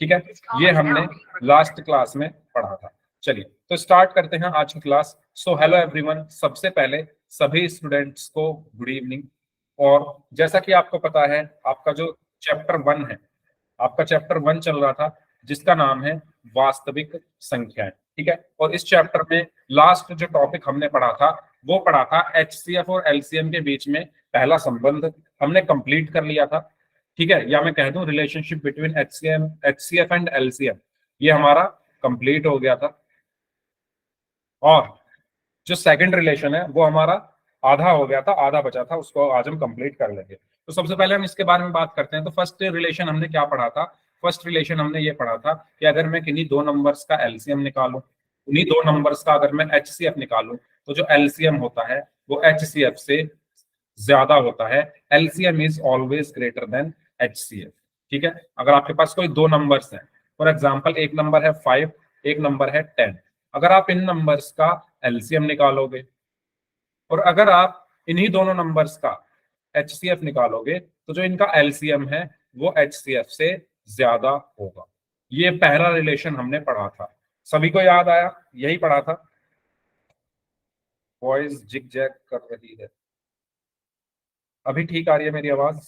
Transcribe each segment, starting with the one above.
ठीक है, ये हमने लास्ट क्लास में पढ़ा था। चलिए तो स्टार्ट करते हैं आज की क्लास। सो हेलो एवरीवन, सबसे पहले सभी स्टूडेंट्स को गुड इवनिंग। और जैसा कि आपको पता है, आपका जो चैप्टर 1 है, आपका चैप्टर 1 चल रहा था जिसका नाम है वास्तविक संख्याएं। ठीक है, और इस चैप्टर में लास्ट जो टॉपिक हमने पढ़ा था वो पढ़ा था एचसीएफ और एलसीएम के बीच में पहला संबंध, हमने कंप्लीट कर लिया था। ठीक है, या मैं कह दूं relationship between HCF and LCM, ये हमारा कंप्लीट हो गया था। और जो सेकंड रिलेशन है वो हमारा आधा हो गया था, आधा बचा था, उसको आज हम कंप्लीट कर लेंगे। तो सबसे पहले हम इसके बारे में बात करते हैं। तो फर्स्ट रिलेशन हमने क्या पढ़ा था? फर्स्ट रिलेशन हमने ये पढ़ा था कि अगर मैं किन्हीं दो नंबर्स का एलसीएम निकालूं, उन्हीं दो नंबर्स का अगर मैं एचसीएफ निकालूं, तो जो एलसीएम होता है वो एचसीएफ से ज्यादा होता है। LCM is always greater then HCF. ठीक है, अगर आपके पास कोई दो नंबर्स हैं, फॉर एग्जांपल एक नंबर है 5, एक नंबर है 10, अगर आप इन नंबर्स का एलसीएम निकालोगे और अगर आप इन्हीं दोनों नंबर्स का एचसीएफ निकालोगे, तो जो इनका एलसीएम है वो एचसीएफ से ज्यादा होगा। ये पहला रिलेशन हमने पढ़ा था। सभी को याद आया? यही पढ़ा था। वॉइस जिग जैग कर रही है। अभी ठीक आ रही है मेरी आवाज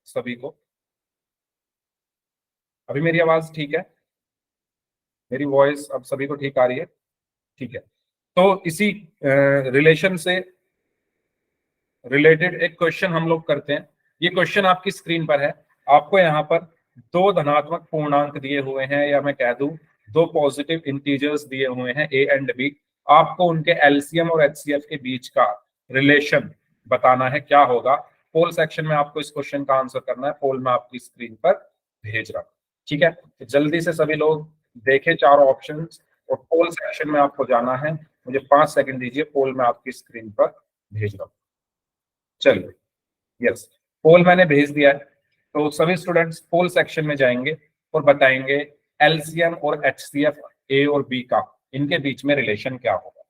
सभी को? अभी मेरी आवाज ठीक है? मेरी वॉइस अब सभी को ठीक आ रही है? ठीक है, तो इसी रिलेशन से रिलेटेड एक क्वेश्चन हम लोग करते हैं। ये क्वेश्चन आपकी स्क्रीन पर है। आपको यहाँ पर दो धनात्मक पूर्णांक दिए हुए हैं, या मैं कह दूं दो पॉजिटिव इंटीजर्स दिए हुए हैं ए एंड बी। आपको उनके एलसीएम और एचसीएफ के बीच का रिलेशन बताना है, क्या होगा। पोल सेक्शन में आपको इस क्वेश्चन का आंसर करना है। पोल में आपकी स्क्रीन पर भेज रहा हूं। ठीक है, तो जल्दी से सभी लोग देखें चारों ऑप्शन, और पोल सेक्शन में आपको जाना है। मुझे 5 सेकंड दीजिए, पोल में आपकी स्क्रीन पर भेज रहा हूं। चलिए, यस, पोल मैंने भेज दिया है। तो सभी स्टूडेंट्स पोल सेक्शन में जाएंगे और बताएंगे एलसीएम और एचसीएफ ए और बी का, इनके बीच में रिलेशन क्या होगा।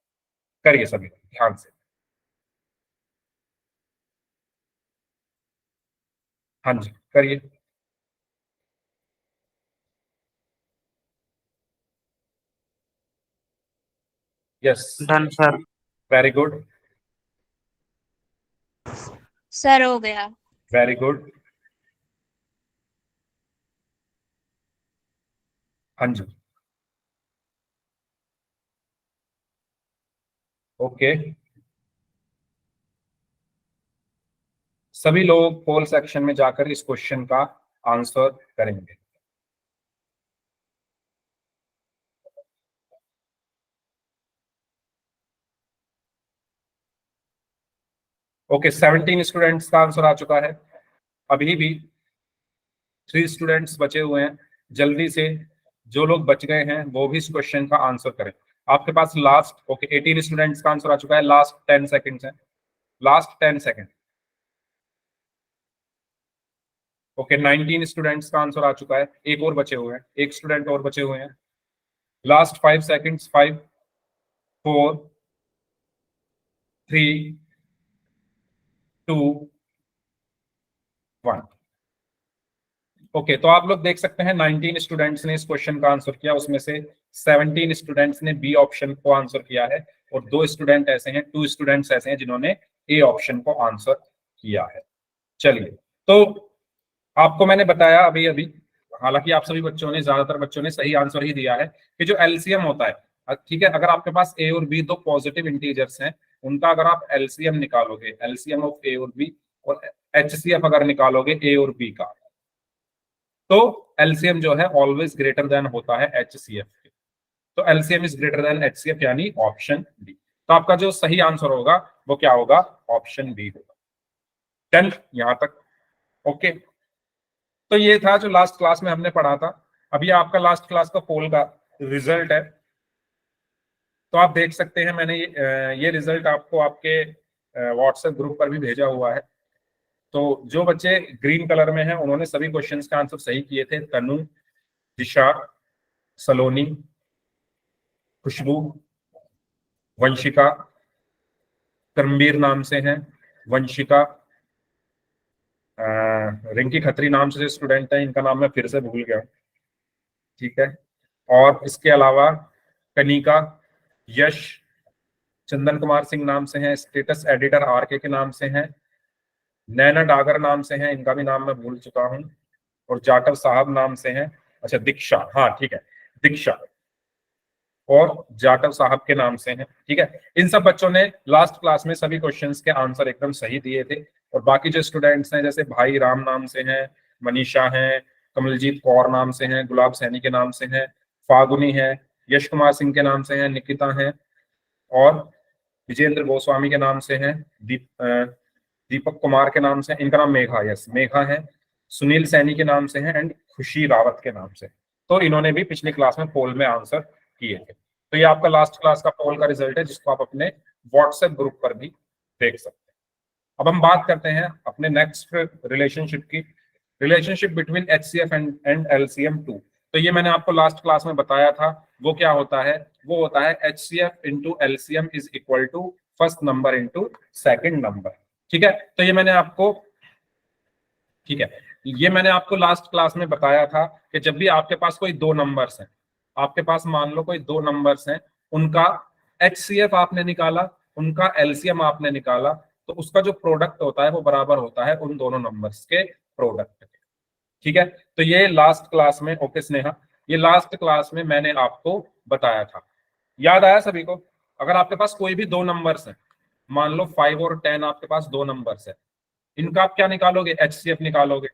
करिए सभी ध्यान से। हाँ जी, करिए। Yes, done sir. Very good, sir हो गया। Very good. हाँ जी, ओके। सभी लोग पोल सेक्शन में जाकर इस क्वेश्चन का आंसर करेंगे। ओके, 17 स्टूडेंट्स का आंसर आ चुका है। अभी भी 3 स्टूडेंट्स बचे हुए हैं। जल्दी से जो लोग बच गए हैं वो भी इस क्वेश्चन का आंसर करें। आपके पास लास्ट, ओके, 18 स्टूडेंट्स का आंसर आ चुका है। लास्ट 10 सेकंड्स हैं, लास्ट 10 सेकंड। ओके, 19 स्टूडेंट्स का आंसर आ चुका है। एक और बचे हुए हैं, एक स्टूडेंट और बचे हुए हैं। Last 5 seconds, 5, 4, 3, 2, 1। ओके, तो आप लोग देख सकते हैं 19 स्टूडेंट्स ने इस क्वेश्चन का आंसर किया, उसमें से 17 स्टूडेंट्स ने बी ऑप्शन को आंसर किया है, और 2 स्टूडेंट ऐसे हैं, 2 स्टूडेंट्स ऐसे हैं जिन्होंने ए ऑप्शन को आंसर किया है। चलिए, तो आपको मैंने बताया अभी अभी, हालांकि आप सभी बच्चों ने, ज्यादातर बच्चों ने सही आंसर ही दिया है, कि जो एलसीएम होता है, ठीक है, अगर आपके पास ए और बी दो पॉजिटिव इंटीजर्स हैं, उनका अगर आप एलसीएम निकालोगे, एलसीएम ऑफ ए और बी, और एचसीएफ अगर निकालोगे ए और बी का, तो एलसीएम जो है ऑलवेज ग्रेटर देन होता है एचसीएफ के। तो LCM is greater than HCF, यानी ऑप्शन बी। तो आपका जो सही आंसर होगा वो क्या होगा? ऑप्शन बी होगा। डन यहां तक? ओके, तो ये था जो लास्ट क्लास में हमने पढ़ा था। अभी आपका लास्ट क्लास का पोल का रिजल्ट है, तो आप देख सकते हैं मैंने ये रिजल्ट आपको आपके व्हाट्सएप ग्रुप पर भी भेजा हुआ है। तो जो बच्चे ग्रीन कलर में हैं उन्होंने सभी क्वेश्चंस का आंसर सही किए थे। तनु, दिशा, सलोनी, खुशबू, वंशिका, कर्मवीर नाम से हैं, वंशिका, रिंकी खत्री नाम से स्टूडेंट है, इनका नाम मैं फिर से भूल गया। ठीक है। और इसके अलावा कनिका, यश, चंदन कुमार सिंह नाम से हैं, स्टेटस एडिटर आरके के नाम से हैं, नैना डागर नाम से हैं, इनका भी नाम मैं भूल चुका हूं, और जाटव साहब नाम से हैं। अच्छा दीक्षा, हाँ ठीक है, दीक्षा और जाटव साहब के नाम से हैं। ठीक है, इन सब बच्चों ने लास्ट क्लास में सभी क्वेश्चंस के आंसर एकदम सही दिए थे। और बाकी जो स्टूडेंट्स हैं जैसे भाई राम नाम से हैं, मनीषा हैं, कमलजीत कौर नाम से हैं, गुलाब सैनी के नाम से हैं, फागुनी है, यश कुमार सिंह के नाम से हैं, निकिता हैं, और विजेंद्र गोस्वामी के नाम से हैं, दीपक कुमार के नाम से, इनका नाम मेघा, यस मेघा है, सुनील सैनी के नाम से है, एंड खुशी रावत के नाम से। तो इन्होंने भी पिछली क्लास में पोल में आंसर किए थे। तो ये आपका लास्ट क्लास का पोल का रिजल्ट है, जिसको आप अपने व्हाट्सएप ग्रुप पर भी देख सकते हैं। अब हम बात करते हैं अपने नेक्स्ट रिलेशनशिप की, relationship between HCF and LCM 2। तो ये मैंने आपको लास्ट क्लास में बताया था, वो क्या होता है, वो होता है HCF into LCM is equal to first number into second number. ठीक है, तो ये मैंने आपको, ठीक है, ये मैंने आपको लास्ट क्लास में बताया था कि जब भी आपके पास कोई दो नंबर्स हैं, आपके पास मान लो कोई दो नंबर्स हैं, उनका एचसीएफ आपने निकाला, उनका एलसीएम आपने निकाला, तो उसका जो प्रोडक्ट होता है वो बराबर होता है उन दोनों नंबर्स के प्रोडक्ट के। ठीक है, तो ये लास्ट क्लास में, ओके स्नेहा, ये लास्ट क्लास में मैंने आपको बताया था, याद आया सभी को? अगर आपके पास कोई भी दो नंबर्स हैं, मान लो 5 और 10 आपके पास दो नंबर्स है, इनका आप क्या निकालोगे? एचसीएफ निकालोगे।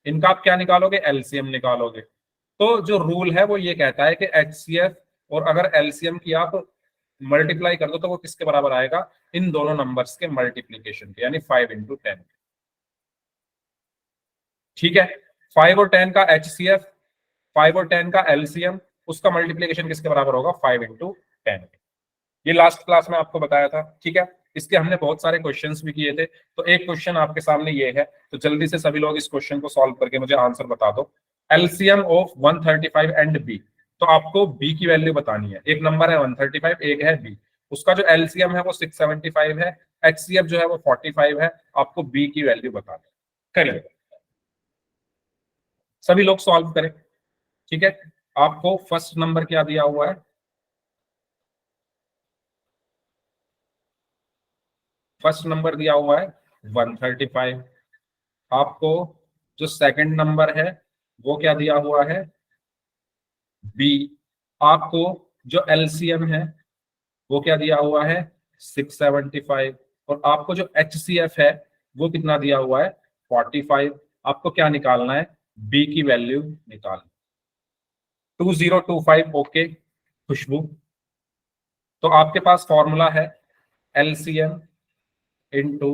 इनका आप क्या निकालोगे? एलसीएम निकालोगे। तो जो रूल है वो ये कहता है कि एचसीएफ और अगर एलसीएम की आप मल्टीप्लाई कर दो तो वो किसके बराबर आएगा? इन दोनों नंबर्स के मल्टीप्लीकेशन के, यानी 5 इंटू 10। ठीक है, 5 और 10 का एचसीएफ, 5 और 10 का एलसीएम, उसका मल्टीप्लीकेशन किसके बराबर होगा? 5 इंटू 10। ये लास्ट क्लास में आपको बताया था। ठीक है, इसके हमने बहुत सारे क्वेश्चंस भी किए थे। तो एक क्वेश्चन आपके सामने ये है, तो जल्दी से सभी लोग इस क्वेश्चन को सॉल्व करके मुझे आंसर बता दो। एलसीएम ऑफ 135 एंड बी, तो आपको बी की वैल्यू बतानी है। एक नंबर है 135, एक है बी, उसका जो एलसीएम है वो 675 है, एचसीएफ जो है वो 45 है, आपको बी की वैल्यू बतानी है। करिए, सभी लोग सॉल्व करें। ठीक है, आपको फर्स्ट नंबर क्या दिया हुआ है? फर्स्ट नंबर दिया हुआ है 135। आपको जो सेकंड नंबर है वो क्या दिया हुआ है? बी। आपको जो एलसीएम है वो क्या दिया हुआ है? 675। और आपको जो एचसीएफ है वो कितना दिया हुआ है? 45। आपको क्या निकालना है? बी की वैल्यू निकालना। 2025, ओके खुशबू। तो आपके पास फॉर्मूला है LCM into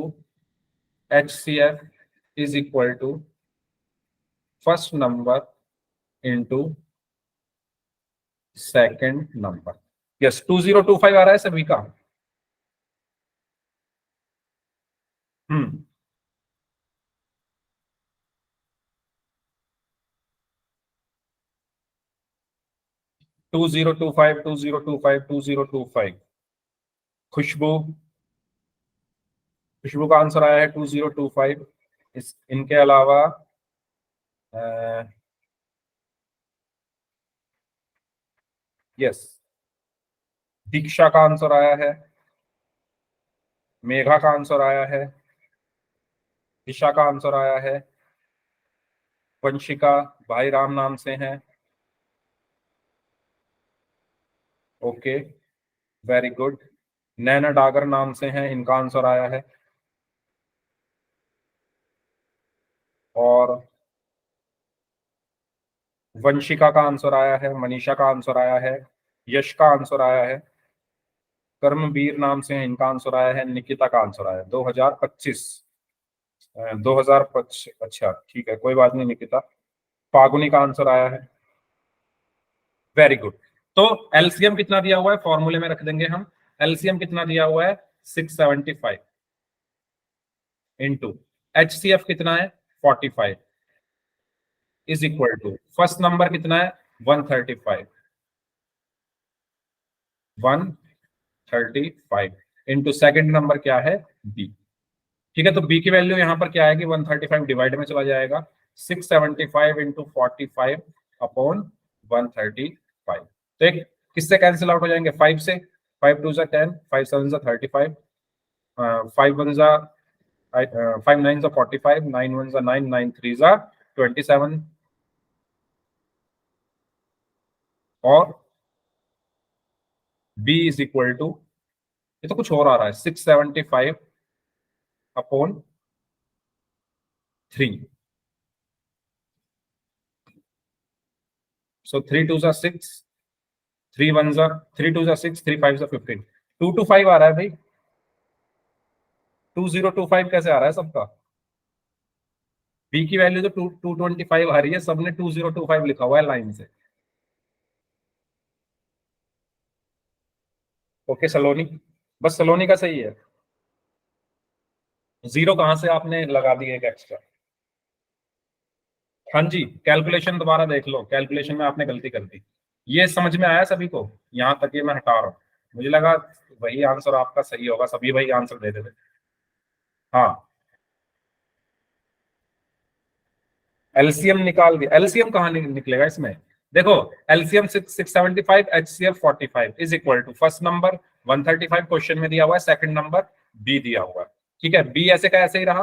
HCF is equal to first number into second number. Yes, 2025 आ रहा है सभी का? हम्म, 2025, 2025, 2025। खुशबू, खुशबू का आंसर आया है 2025। इस इनके अलावा यस, दीक्षा का आंसर आया है, मेघा का आंसर आया है, दिशा का आंसर आया है, वंशिका भाई राम नाम से हैं, ओके वेरी गुड। नैना डागर नाम से हैं, इनका आंसर आया है। और वंशिका का आंसर आया है, मनीषा का आंसर आया है, यश का आंसर आया है, कर्मवीर नाम से हैं, इनका आंसर आया है, निकिता का आंसर आया है 2025। 2025, अच्छा ठीक है, कोई बात नहीं निकिता। फागुनी का आंसर आया है, वेरी गुड। तो एलसीएम कितना दिया हुआ है फॉर्मूले में रख देंगे हम। एलसीएम कितना दिया हुआ है? 675 इंटू एचसीएफ कितना है? 45 is equal to first number कितना है? 135, 135 इंटू सेकेंड नंबर क्या है? बी। ठीक है, तो बी की वैल्यू यहां पर क्या आएगी? 135 डिवाइड में चला जाएगा, 675 इंटू 45 अपॉन 135। तो एक किससे कैंसिल आउट हो जाएंगे, 5 से, 5 2 10, 5 7 35, 5 1 5 9 45, 9 1 9, 9 3 27, और b इज इक्वल टू, ये तो कुछ और आ रहा है, 675 अपॉन 3। सो 3 2 6, 3 1 3 2 6, 3 5 15, 225 आ रहा है भाई। 2025 कैसे आ रहा है सबका? बी की वैल्यू तो 225 आ रही है, सबने 2025 लिखा हुआ है लाइन से। ओके सलोनी, बस सलोनी का सही है। जीरो कहां से आपने लगा दिए एक एक्स्ट्रा? हाँ जी, कैलकुलेशन दोबारा देख लो, कैलकुलेशन में आपने गलती कर दी। ये समझ में आया सभी को? यहां तक ये मैं हटा रहा हूं, मुझे लगा वही आंसर आपका सही होगा, सभी वही आंसर दे देते। हाँ, एलसीएम निकाल दिया। एलसीएम कहाँ निकलेगा इसमें? देखो, LCM 675, HCF 45 is equal to first number 135 question में दिया हुआ है, सेकंड नंबर बी दिया हुआ है। ठीक है, बी ऐसे का ऐसे ही रहा।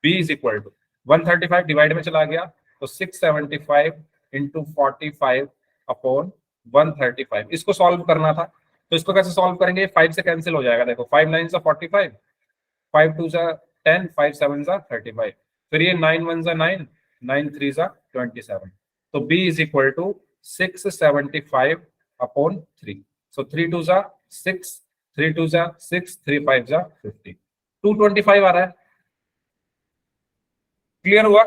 B is equal to 135 divide में चला गया तो 675 इंटू 45 अपॉन 135। इसको सॉल्व करना था, तो इसको कैसे सॉल्व करेंगे? 5 से कैंसिल हो जाएगा। देखो 5 9 45, 5 2 10, 5 7 35, फिर ये 9 1 9, 9 3 27। तो b is equal to 675 upon 3। So 3 2 6, 3 2 6, 3 5 50, 225 आ रहा है। क्लियर हुआ?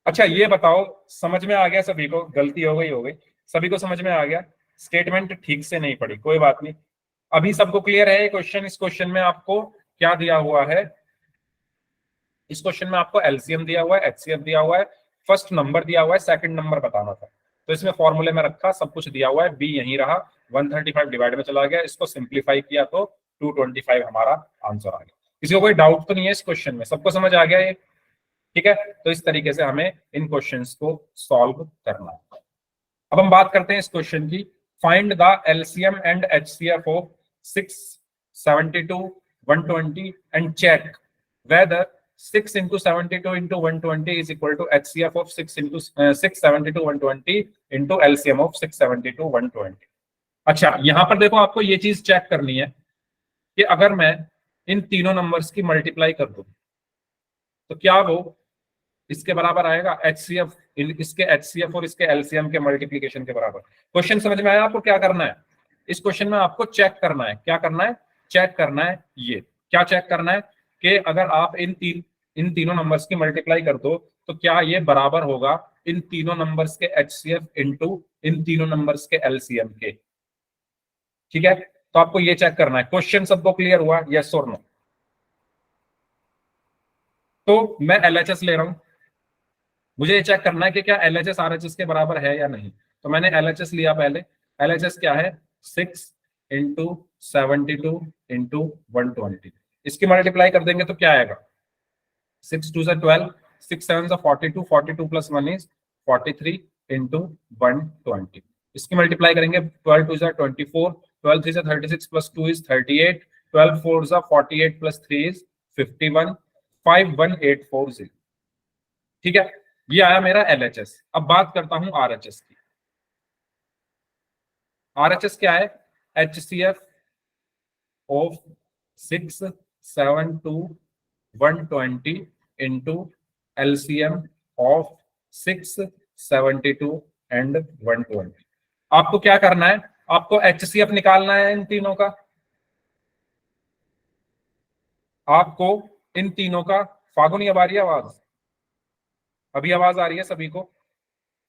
अच्छा ये बताओ, समझ में आ गया सभी को? गलती हो गई, सभी को समझ में आ गया? स्टेटमेंट ठीक से नहीं पढ़ी, कोई बात नहीं। अभी सबको क्लियर है ये क्वेश्चन? इस क्वेश्चन में आपको क्या दिया हुआ है? इस क्वेश्चन में आपको एलसीएम दिया हुआ है, एचसीएफ दिया हुआ है, फर्स्ट नंबर दिया हुआ है, सेकंड नंबर बताना था। तो इसमें फॉर्मूले में रखा, सब कुछ दिया हुआ है, बी यहीं रहा, 135 डिवाइड में चला गया, इसको सिंप्लीफाई किया तो 225 हमारा आंसर आ गया। किसी को कोई डाउट तो नहीं है इस क्वेश्चन में? सबको समझ आ गया ये? ठीक है, तो इस तरीके से हमें इन क्वेश्चंस को सॉल्व करना है। अब हम बात करते हैं इस क्वेश्चन की। Find the LCM and HCF of 672, 120 and check whether 6 into 72 into 120 is equal to HCF of 6 into 672 120 into LCM of 672 120। अच्छा, यहां पर देखो, आपको ये चीज चेक करनी है कि अगर मैं इन तीनों नंबर्स की मल्टीप्लाई कर दूं तो क्या वो इसके बराबर आएगा? एचसीएफ, इसके एचसीएफ और इसके एलसीएम के मल्टीप्लीकेशन के बराबर। क्वेश्चन समझ में आया आपको? क्या करना है इस क्वेश्चन में? आपको चेक करना है। क्या करना है? चेक करना है। ये क्या चेक करना है कि अगर आप इन तीनों नंबर्स की मल्टीप्लाई कर दो तो क्या ये बराबर होगा इन तीनों नंबर्स के एचसीएफ इनटू इन तीनों नंबर्स के एलसीएम के। ठीक है, तो आपको ये चेक करना है। क्वेश्चन सबको क्लियर हुआ? यस और नो? तो मैं एलएचएस ले रहा हूं, मुझे ये चेक करना है कि क्या एलएचएस आरएचएस के बराबर है या नहीं। तो मैंने एलएचएस लिया पहले। एलएचएस क्या है? 6 इंटू 72 इंटू 120। इसकी मल्टीप्लाई कर देंगे तो क्या आएगा? 6 2 12, 6 7 42, 42 प्लस 1 इज 43 इंटू 120। इसकी मल्टीप्लाई करेंगे 12 2 24, 12 3 36 प्लस 2 इज 38, 12 4 48 प्लस 3 इज 51, 51840। ठीक है, ये आया मेरा एलएचएस। अब बात करता हूं आरएचएस की। आरएचएस क्या है? HCF of 672 120 into LCM of 672 and 120। आपको क्या करना है? आपको एचसीएफ निकालना है इन तीनों का। आपको इन तीनों का, फागुनी अब आ रही है आवाज? अभी आवाज आ रही है सभी को?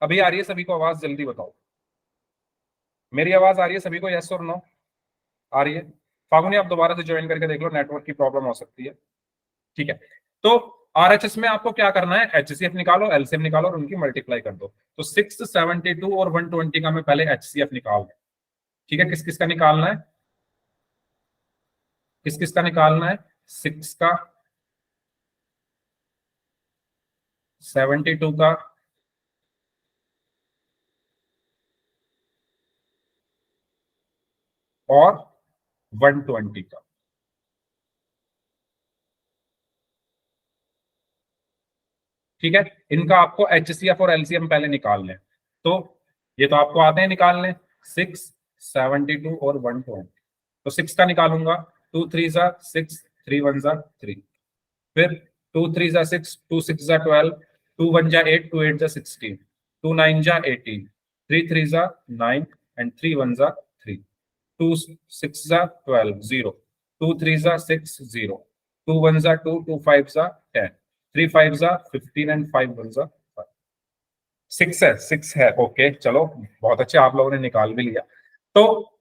अभी आ रही है सभी को आवाज? जल्दी बताओ, मेरी आवाज आ रही है सभी को? यस और नो? आ रही है? फागुनी आप दोबारा से ज्वाइन करके देख लो, नेटवर्क की प्रॉब्लम हो सकती है। ठीक है, तो आरएचएस में आपको क्या करना है? एचसीएफ निकालो, एलसीएम निकालो और उनकी मल्टीप्लाई कर दो। तो 672 और 120 का मैं पहले एचसीएफ निकाल दूं। ठीक है, किस किस का निकालना है? किस किस का निकालना है? 6 का, 72 का और 120 का। ठीक है, इनका आपको HCF और LCM पहले निकालने हैं। तो ये तो आपको आते हैं निकालने, 6, 72 और 120। तो 6 का निकालूंगा, 2 3 जा 6, 3 1 जा 3, फिर 2 3 जा 6, 2 6 जा 12, 2 1 जा 8, 2 8 जा 16, 2 9 जा 18, 3 3 जा 9 एंड 3 1 जा 3, 2 6 जा 12 0, 2 3 जा 6 0, 2 1 जा 2, 2 5 जा 10, 3 5 जा 15 एंड 5 1 जा 5। 6 है ओके, चलो बहुत अच्छे, आप लोगों ने निकाल भी लिया। तो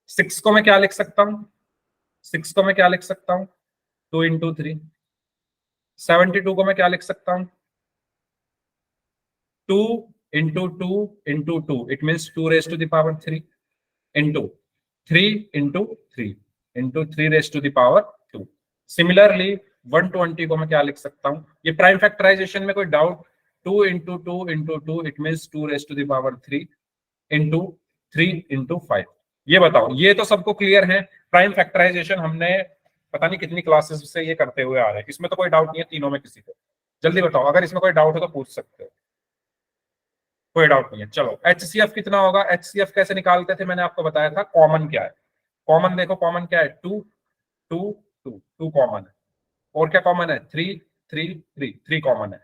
6 को मैं क्या लिख सकता हूं, 6 को मैं क्या लिख सकता हूं, 2 इंटू 3। 72 को मैं क्या लिख सकता हूं, 2 into 2 into 2, it means 2 raise to the power 3 into 3 into 3 into 3 raise to the power 2। Similarly 120 को मैं क्या लिख सकता हूं, ये प्राइम फैक्टराइजेशन में कोई doubt, 2 into 2 into 2, it means 2 raise to the power 3 into 3 into 5। ये बताओ, ये तो सबको क्लियर है, प्राइम फैक्टराइजेशन हमने पता नहीं कितनी क्लासेस से ये करते हुए आ रहे हैं, इसमें तो कोई डाउट नहीं है तीनों में किसी को। जल्दी बताओ, अगर इसमें कोई डाउट हो तो पूछ सकते हो, कोई डाउट नहीं है। चलो HCF कितना होगा, HCF कैसे निकालते थे मैंने आपको बताया था, कॉमन क्या है, कॉमन देखो, कॉमन क्या है, 2 2 2 2 कॉमन है, और क्या कॉमन है, 3 3 3 3 कॉमन है।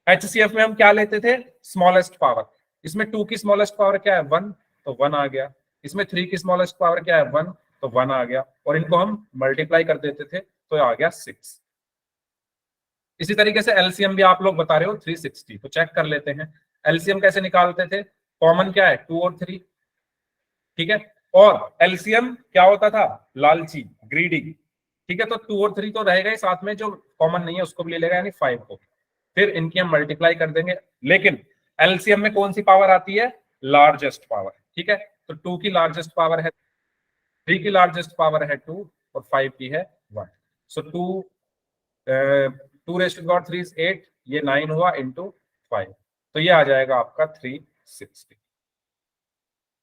HCF में हम क्या लेते थे, स्मॉलेस्ट पावर, इसमें 2 की स्मॉलेस्ट पावर क्या है 1, तो 1 आ गया, इसमें 3 की स्मॉलेस्ट पावर क्या है 1, तो 1 आ गया, और इनको हम मल्टीप्लाई कर देते थे तो आ गया 6। इसी तरीके से LCM भी आप लोग बता रहे हो 360, तो चेक कर लेते हैं LCM कैसे निकालते थे, कॉमन क्या है 2 और 3, ठीक है, और LCM क्या होता था, लालची, ग्रीडी, ठीक है, तो 2 और 3 तो रहेगा ही, साथ में जो कॉमन नहीं है उसको भी ले लेगा, यानी 5 को, फिर इनकी हम मल्टीप्लाई कर देंगे। लेकिन LCM में कौन सी पावर आती है, लार्जेस्ट पावर, ठीक है, तो 2 की लार्जेस्ट पावर है 3 की लार्जेस्ट पावर है 2 और 5 की है 1, so 2 raise to the power 3 is 8, ये 9 हुआ इंटू 5, तो ये आ जाएगा आपका 360।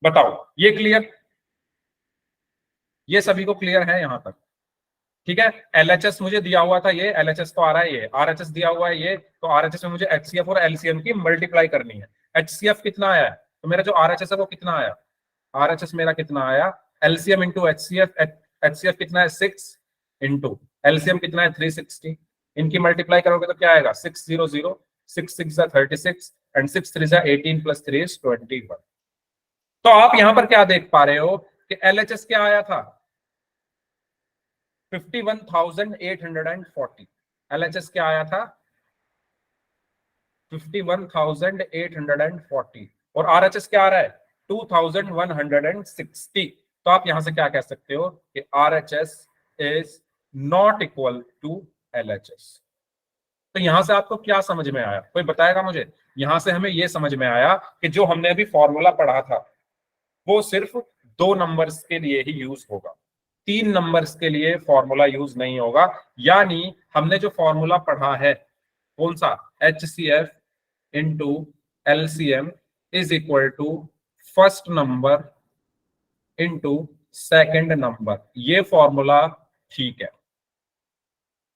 बताओ ये क्लियर, ये सभी को क्लियर है यहां तक, ठीक है। LHS मुझे दिया हुआ था, ये LHS तो आ रहा है, ये RHS दिया हुआ है, ये तो RHS में मुझे HCF और LCM की मल्टीप्लाई करनी है। HCF कितना आया है, तो मेरा जो RHS है वो कितना आया, RHS मेरा कितना आया, LCM इंटू HCF कितना है 6 इंटू LCM कितना है 360, इनकी मल्टीप्लाई करोगे तो क्या आएगा 600, 6 6 36 एंड 6 3 18 प्लस 3 इज 21। तो आप यहां पर क्या देख पा रहे हो कि LHS क्या आया था 51,840, LHS क्या आया था 51,840, और RHS क्या आ रहा है 2,160। तो आप यहां से क्या कह सकते हो कि RHS is not equal to LHS। तो यहां से आपको क्या समझ में आया, कोई बताएगा मुझे। यहां से हमें यह समझ में आया कि जो हमने अभी फॉर्मूला पढ़ा था वो सिर्फ 2 नंबर्स के लिए ही यूज होगा, 3 नंबर्स के लिए फॉर्मूला यूज नहीं होगा। यानी हमने जो फॉर्मूला पढ़ा है कौन सा, HCF into LCM is equal to first number into second number, ये फॉर्मूला ठीक है,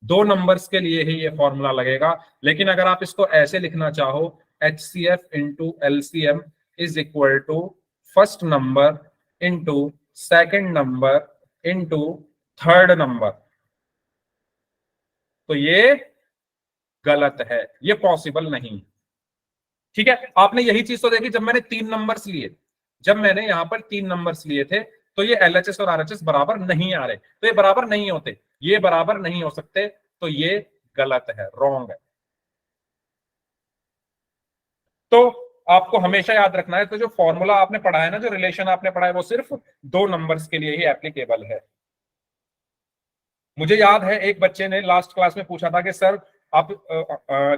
2 नंबर्स के लिए ही ये फॉर्मूला लगेगा। लेकिन अगर आप इसको ऐसे लिखना चाहो, HCF into LCM is equal to first number into second number into third number, तो ये गलत है, ये पॉसिबल नहीं, ठीक है। आपने यही चीज तो देखी जब मैंने 3 नंबर्स लिए, जब मैंने यहां पर 3 नंबर्स लिए थे तो ये LHS और RHS बराबर नहीं आ रहे, तो ये बराबर नहीं होते, ये बराबर नहीं हो सकते, तो ये गलत है, रॉन्ग है। तो आपको हमेशा याद रखना है, तो जो फॉर्मूला आपने पढ़ा है ना, जो रिलेशन आपने पढ़ा है, वो सिर्फ 2 नंबर्स के लिए ही एप्लीकेबल है। मुझे याद है एक बच्चे ने लास्ट क्लास में पूछा था कि सर आप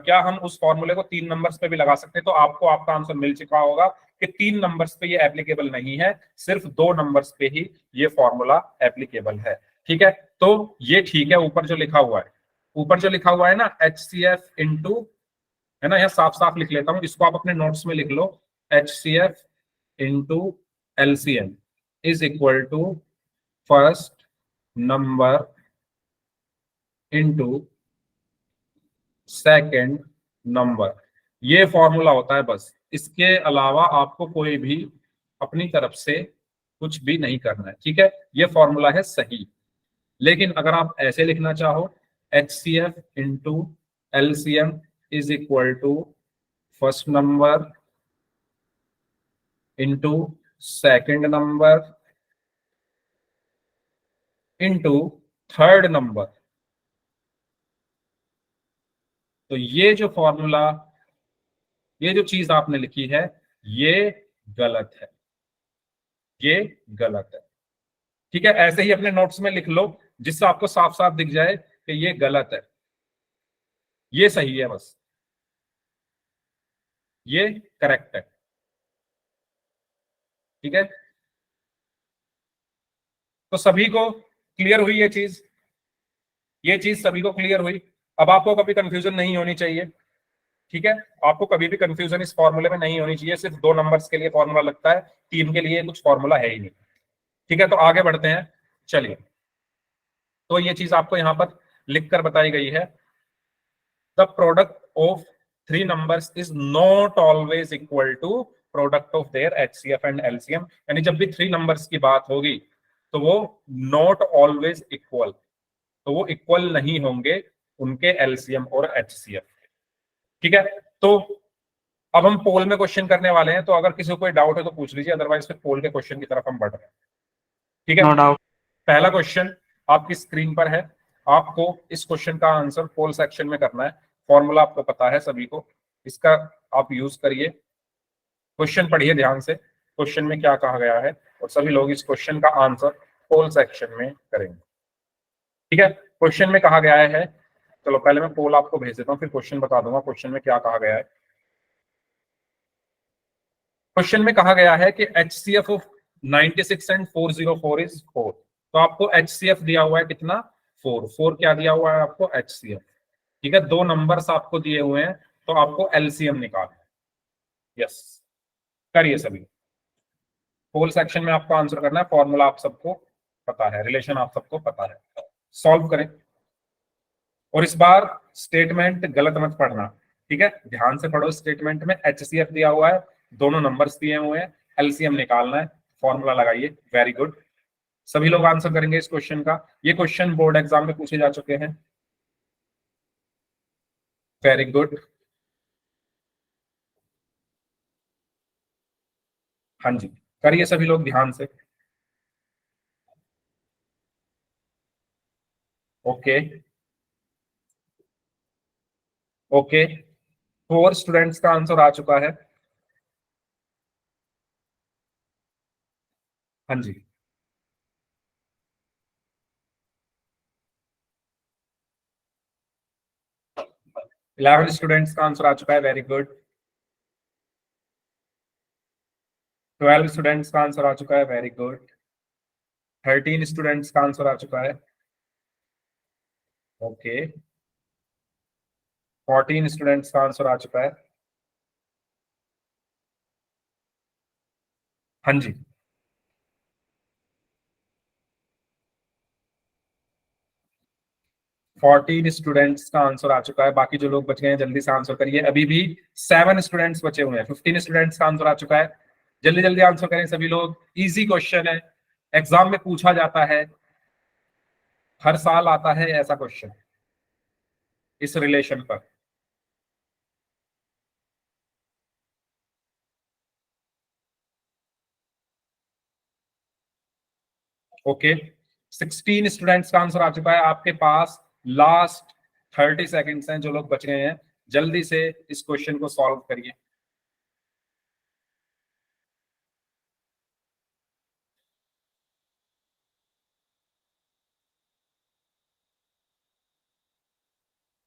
क्या हम उस फॉर्मूले को 3 नंबर्स पे भी लगा सकते हैं, तो आपको आपका आंसर मिल चुका होगा कि 3 नंबर्स पे ये एप्लीकेबल नहीं है, सिर्फ 2 नंबर्स पे ही ये फॉर्मूला एप्लीकेबल है, ठीक है। तो ये ठीक है, ऊपर जो लिखा हुआ है, ऊपर जो लिखा हुआ है ना HCF इंटू है ना। यहाँ साफ साफ लिख लेता हूं, इसको आप अपने नोट्स में लिख लो। HCF into LCM is equal to first number into second number. ये फॉर्मूला होता है बस, इसके अलावा आपको कोई भी अपनी तरफ से कुछ भी नहीं करना है, ठीक है। ये फॉर्मूला है सही। लेकिन अगर आप ऐसे लिखना चाहो, HCF into LCM is equal to first number into second number into third number, तो ये जो फॉर्मूला, ये जो चीज आपने लिखी है, ये गलत है, ये गलत है, ठीक है। ऐसे ही अपने नोट्स में लिख लो, जिससे आपको साफ साफ दिख जाए कि ये गलत है, ये सही है, बस ये करेक्ट है, ठीक है। तो सभी को क्लियर हुई ये चीज, ये चीज सभी को क्लियर हुई। अब आपको कभी कंफ्यूजन नहीं होनी चाहिए, ठीक है। आपको कभी भी कंफ्यूजन इस फॉर्मूले में नहीं होनी चाहिए। सिर्फ 2 नंबर्स के लिए फॉर्मूला लगता है, 3 के लिए कुछ फॉर्मूला है ही नहीं, ठीक है। तो आगे बढ़ते हैं, चलिए। तो ये चीज आपको यहां पर लिख कर बताई गई है, the product of 3 numbers is not always equal to product of their HCF and LCM। यानी जब भी 3 नंबर्स की बात होगी तो वो नॉट ऑलवेज इक्वल, तो वो इक्वल नहीं होंगे उनके LCM और HCF, ठीक है। तो अब हम पोल में क्वेश्चन करने वाले हैं, तो अगर किसी को कोई डाउट है तो पूछ लीजिए, अदरवाइज फिर पोल के क्वेश्चन की तरफ हम बढ़ रहे हैं, ठीक है। No doubt. पहला क्वेश्चन आपकी स्क्रीन पर है, आपको इस क्वेश्चन का आंसर पोल सेक्शन में करना है। फॉर्मूला आपको पता है सभी को, इसका आप यूज करिए। क्वेश्चन पढ़िए ध्यान से, क्वेश्चन में क्या कहा गया है, और सभी लोग इस क्वेश्चन का आंसर पोल सेक्शन में करेंगे, ठीक है। क्वेश्चन में कहा गया है, चलो पहले मैं पोल आपको भेज देता हूँ, फिर क्वेश्चन बता दूंगा क्वेश्चन में क्या कहा गया है। क्वेश्चन में कहा गया है कि HCF ऑफ 96 एंड 404 इज 4। तो आपको HCF दिया हुआ है कितना, 4। 4 क्या दिया हुआ है आपको, HCF, ठीक है। 2 नंबर्स आपको दिए हुए हैं, तो आपको LCM निकालना है। यस, करिए सभी। पोल सेक्शन में आपको आंसर करना है, फॉर्मूला आप सबको पता है, रिलेशन आप सबको पता है, सॉल्व करें। और इस बार स्टेटमेंट गलत मत पढ़ना, ठीक है। ध्यान से पढ़ो, स्टेटमेंट में HCF दिया हुआ है, दोनों नंबर्स दिए हुए हैं, LCM निकालना है, फॉर्मूला लगाइए। वेरी गुड, सभी लोग आंसर करेंगे इस क्वेश्चन का। ये क्वेश्चन बोर्ड एग्जाम में पूछे जा चुके हैं। वेरी गुड, हाँ जी, करिए सभी लोग ध्यान से। ओके ओके, 4 स्टूडेंट्स का आंसर आ चुका है, हाँ जी। 11 स्टूडेंट्स का आंसर आ चुका है, वेरी गुड। 12 स्टूडेंट्स का आंसर आ चुका है, वेरी गुड। 13 स्टूडेंट्स का आंसर आ चुका है, ओके। 14 स्टूडेंट्स का आंसर आ चुका है, हाँ जी। 14 स्टूडेंट्स का आंसर आ चुका है। बाकी जो लोग बच गए हैं जल्दी से आंसर करिए, अभी भी 7 स्टूडेंट्स बचे हुए हैं। 15 स्टूडेंट्स का आंसर आ चुका है, जल्दी जल्दी आंसर करें सभी लोग। इजी क्वेश्चन है, एग्जाम में पूछा जाता है, हर साल आता है ऐसा क्वेश्चन इस रिलेशन पर। ओके, 16 स्टूडेंट्स का आंसर आ चुका है आपके पास। लास्ट 30 सेकेंड्स हैं, जो लोग बच गए हैं जल्दी से इस क्वेश्चन को सॉल्व करिए।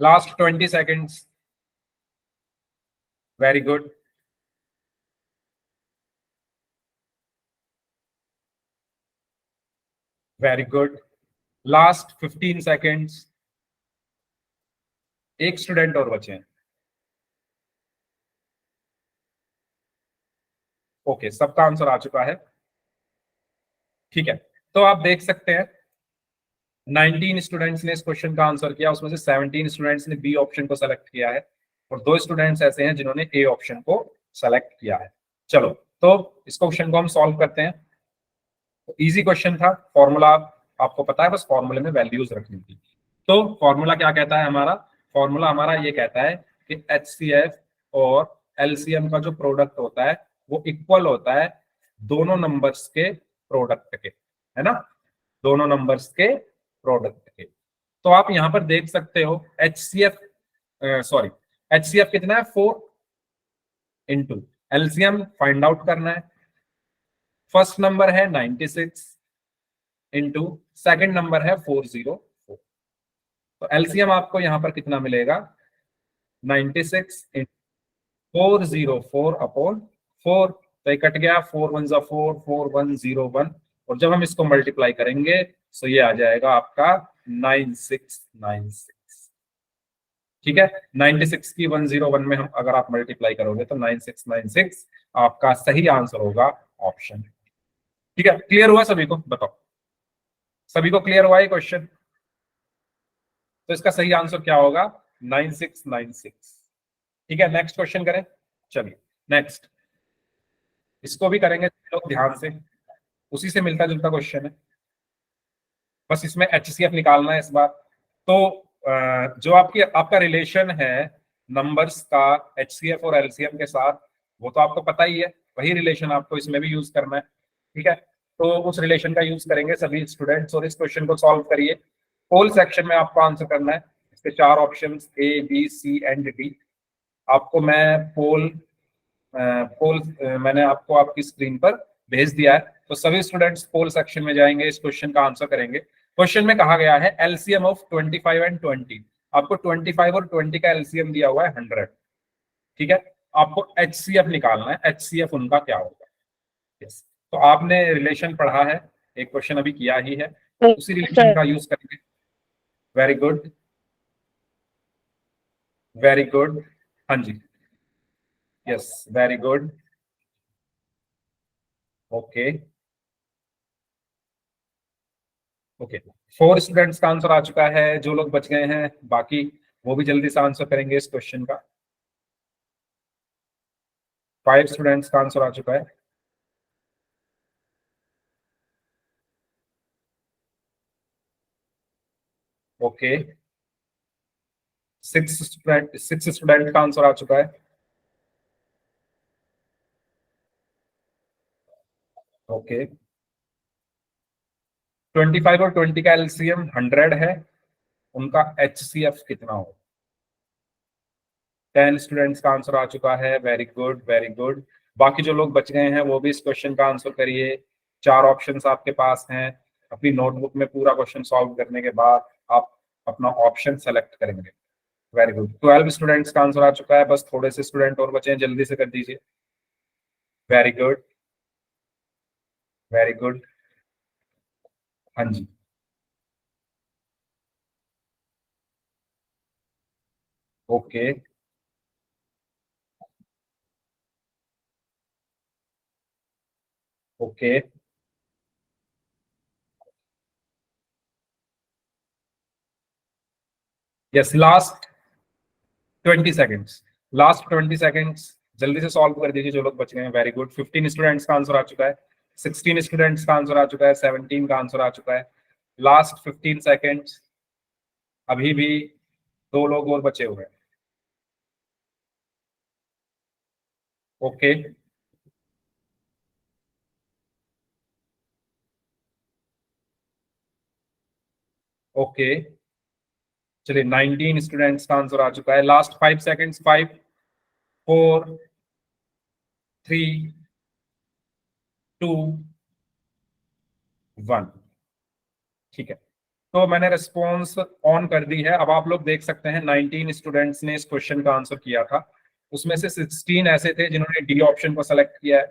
Last 20 seconds, very good. Very good, last 15 seconds, एक स्टूडेंट और बचे हैं। ओके, सबका आंसर आ चुका है। ठीक है, तो आप देख सकते हैं 19 स्टूडेंट्स ने इस क्वेश्चन का आंसर किया, उसमें से 17 स्टूडेंट्स ने बी ऑप्शन को सेलेक्ट किया है और 2 स्टूडेंट्स ऐसे हैं जिन्होंने ए ऑप्शन को सेलेक्ट किया है। चलो, तो इस क्वेश्चन को हम सॉल्व करते हैं। तो इजी क्वेश्चन था, फॉर्मूला आपको पता है, बस फॉर्मूले में वैल्यूज रखनी थी। तो फॉर्मूला क्या कहता है हमारा? फॉर्मूला हमारा ये कहता है कि HCF और LCM का जो प्रोडक्ट होता है वो इक्वल होता है दोनों नंबर्स के प्रोडक्ट के, है ना, दोनों नंबर्स के प्रोडक्ट के। तो आप यहां पर देख सकते हो HCF कितना है 4 इंटू LCM फाइंड आउट करना है। फर्स्ट नंबर है 96 इंटू सेकेंड नंबर है 404। तो एलसीएम आपको यहां पर कितना मिलेगा 96 इंटू 404 अपॉन 4। तो ये कट गया, 4 1 जा 4, 4 1 0 1, और जब हम इसको मल्टीप्लाई करेंगे तो ये आ जाएगा आपका 9696। ठीक है, 96 की 101 में हम अगर आप मल्टीप्लाई करोगे तो 9696 आपका सही आंसर होगा ऑप्शन। ठीक है, क्लियर हुआ सभी को? बताओ, सभी को क्लियर हुआ ये क्वेश्चन? तो इसका सही आंसर क्या होगा 9696। ठीक है, नेक्स्ट क्वेश्चन करें। चलिए नेक्स्ट, इसको भी करेंगे लोग ध्यान से, उसी से मिलता जुलता क्वेश्चन है, बस इसमें HCF निकालना है इस बार। तो जो आपका रिलेशन है नंबर्स का HCF और LCM के साथ, वो तो आपको पता ही है, वही रिलेशन आपको इसमें भी यूज करना है। ठीक है, तो उस रिलेशन का यूज करेंगे सभी स्टूडेंट्स, और इस क्वेश्चन को सॉल्व करिए। पोल सेक्शन में आपको आंसर करना है। इसके 4 options A B C and D। आपको मैं पोल मैंने आपको आपकी स्क्रीन पर भेज दिया है, तो सभी स्टूडेंट्स पोल सेक्शन में जाएंगे, इस क्वेश्चन का आंसर करेंगे। क्वेश्चन में कहा गया है LCM ऑफ 25 एंड 20। आपको 25 और 20 का LCM दिया हुआ है 100। ठीक है, आपको HCF निकालना है, HCF उनका क्या होगा। यस, तो आपने रिलेशन पढ़ा है, एक क्वेश्चन अभी किया ही है, उसी रिलेशन का यूज करेंगे। वेरी गुड, वेरी गुड, हाँ जी, yes, very good, okay okay. 4 students का आंसर आ चुका है, जो लोग बच गए हैं बाकी वो भी जल्दी से आंसर करेंगे इस क्वेश्चन का। 5 स्टूडेंट्स का आंसर आ चुका है। ओके, 6 स्टूडेंट का आंसर आ चुका है। ओके, 25 और 20 का LCM 100 है, उनका HCF कितना हो? 10 स्टूडेंट्स का आंसर आ चुका है। Very good, very good. बाकी जो लोग बच गए हैं वो भी इस क्वेश्चन का आंसर करिए। 4 ऑप्शंस आपके पास हैं। अपनी नोटबुक में पूरा क्वेश्चन सॉल्व करने के बाद आप अपना ऑप्शन सेलेक्ट करेंगे। वेरी गुड, 12 स्टूडेंट्स का आंसर आ चुका है, बस थोड़े से स्टूडेंट और बचे हैं, जल्दी से कर दीजिए। वेरी गुड, वेरी गुड, हाँ जी, okay, okay, yes, last 20 seconds, last 20 seconds, जल्दी से सॉल्व कर दीजिए जो लोग बच गए हैं। वेरी गुड, 15 स्टूडेंट्स का आंसर आ चुका है, 16 स्टूडेंट्स का आंसर आ चुका है, 17 का आंसर आ चुका है। लास्ट 15 सेकेंड्स, अभी भी 2 लोग और बचे हुए हैं। ओके, ओके, चलिए 19 स्टूडेंट्स का आंसर आ चुका है। Last 5 seconds, 5 4 3 2 1। ठीक है, तो मैंने रिस्पॉन्स ऑन कर दी है। अब आप लोग देख सकते हैं 19 स्टूडेंट्स ने इस क्वेश्चन का आंसर किया था, उसमें से 16 ऐसे थे जिन्होंने डी ऑप्शन को सेलेक्ट किया है,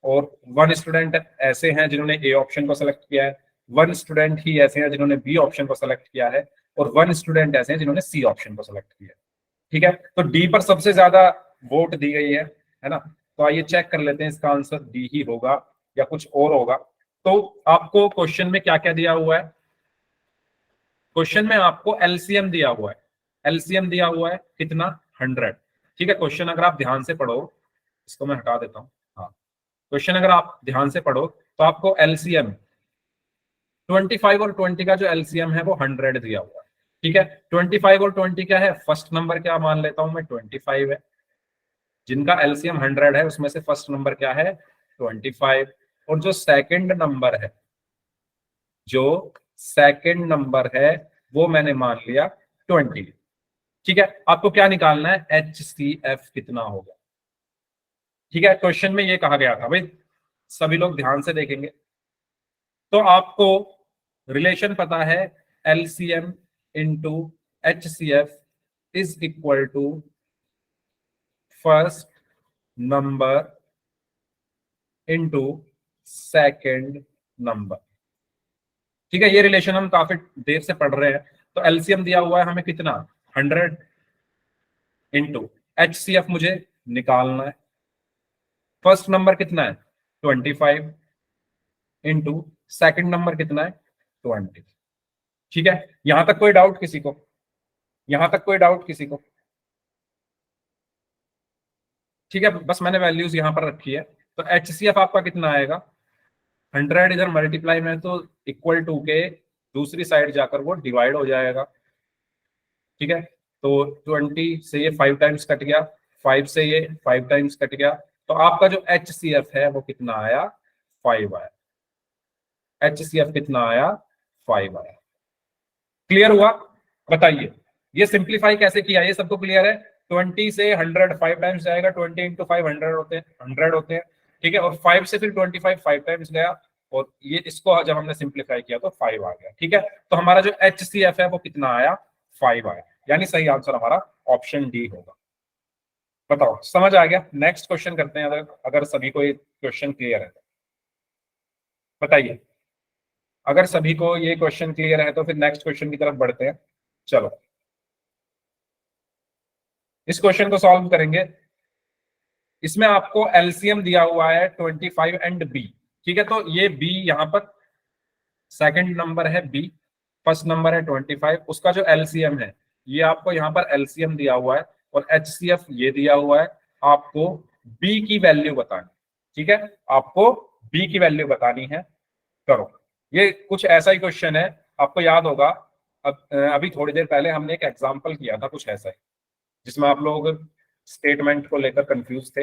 और 1 स्टूडेंट ऐसे हैं जिन्होंने ए ऑप्शन को सेलेक्ट किया है, 1 स्टूडेंट ही ऐसे हैं जिन्होंने बी ऑप्शन को सेलेक्ट किया है, और 1 स्टूडेंट ऐसे हैं जिन्होंने सी ऑप्शन को सेलेक्ट किया है। ठीक है, तो डी पर सबसे ज्यादा वोट दी गई है ना, तो आइए चेक कर लेते हैं, इसका आंसर डी ही होगा या कुछ और होगा। तो आपको क्वेश्चन में क्या क्या दिया हुआ है? क्वेश्चन में आपको एलसीएम दिया हुआ है। एलसीएम दिया हुआ है कितना? 100। ठीक है, क्वेश्चन अगर आप ध्यान से पढ़ो, इसको मैं हटा देता हूं। हाँ, क्वेश्चन अगर आप ध्यान से पढ़ो तो आपको एलसीएम 25 और 20 का जो एलसीएम है वो 100 दिया हुआ है। ठीक है, 25 और 20 क्या है? फर्स्ट नंबर क्या मान लेता हूं मैं? 25 है। जिनका एलसीएम 100 है उसमें से फर्स्ट नंबर क्या है? 25। और जो सेकंड नंबर है, जो सेकंड नंबर है वो मैंने मान लिया 20। ठीक है, आपको क्या निकालना है? HCF कितना होगा। ठीक है, क्वेश्चन में ये कहा गया था भाई, सभी लोग ध्यान से देखेंगे तो आपको रिलेशन पता है, LCM into HCF is equal to first number into second number. ठीक है, ये रिलेशन हम काफी देर से पढ़ रहे हैं। तो एलसीएम दिया हुआ है हमें कितना? 100 इंटू HCF मुझे निकालना है। फर्स्ट नंबर कितना है? 25 इंटू सेकेंड नंबर कितना है? 20। ठीक है, यहां तक कोई डाउट किसी को? यहां तक कोई डाउट किसी को? ठीक है, बस मैंने वैल्यूज यहां पर रखी है। तो HCF आपका कितना आएगा? 100 इधर मल्टीप्लाई में तो इक्वल टू के दूसरी साइड जाकर वो डिवाइड हो जाएगा। ठीक है, तो 20 से ये 5 टाइम्स कट गया, 5 से ये 5 टाइम्स कट गया, तो आपका जो HCF है वो कितना आया? 5 आया। HCF कितना आया? 5 आया। क्लियर हुआ? बताइए, ये सिंप्लीफाई कैसे किया? ये सबको क्लियर है? 20 से 100 5 टाइम्स जाएगा, 20 इंटू 5 100 होते हैं, 100 होते हैं। ठीक है, और 5 से फिर 25 5 टाइम्स गया, और ये इसको जब हमने सिंप्लीफाई किया तो 5 आ गया। ठीक है, तो हमारा जो HCF है वो कितना आया? 5 आया। यानी सही आंसर हमारा ऑप्शन डी होगा। बताओ, समझ आ गया? नेक्स्ट क्वेश्चन करते हैं, अगर सभी को ये क्वेश्चन क्लियर है तो बताइए। अगर सभी को ये क्वेश्चन क्लियर है तो फिर नेक्स्ट क्वेश्चन की तरफ बढ़ते हैं। चलो, इस क्वेश्चन को सॉल्व करेंगे। इसमें आपको एलसीएम दिया हुआ है 25 एंड बी। ठीक है, तो ये बी यहाँ पर सेकंड नंबर है, बी फर्स्ट नंबर है 25, उसका जो एलसीएम है ये आपको यहाँ पर एलसीएम दिया हुआ है, और HCF ये दिया हुआ है। आपको बी की वैल्यू बतानी। ठीक है, आपको बी की वैल्यू बतानी है। करो, ये कुछ ऐसा ही क्वेश्चन है, आपको याद होगा। अभी थोड़ी देर पहले हमने एक एग्जाम्पल किया था कुछ ऐसा ही, जिसमें आप लोग स्टेटमेंट को लेकर कंफ्यूज थे।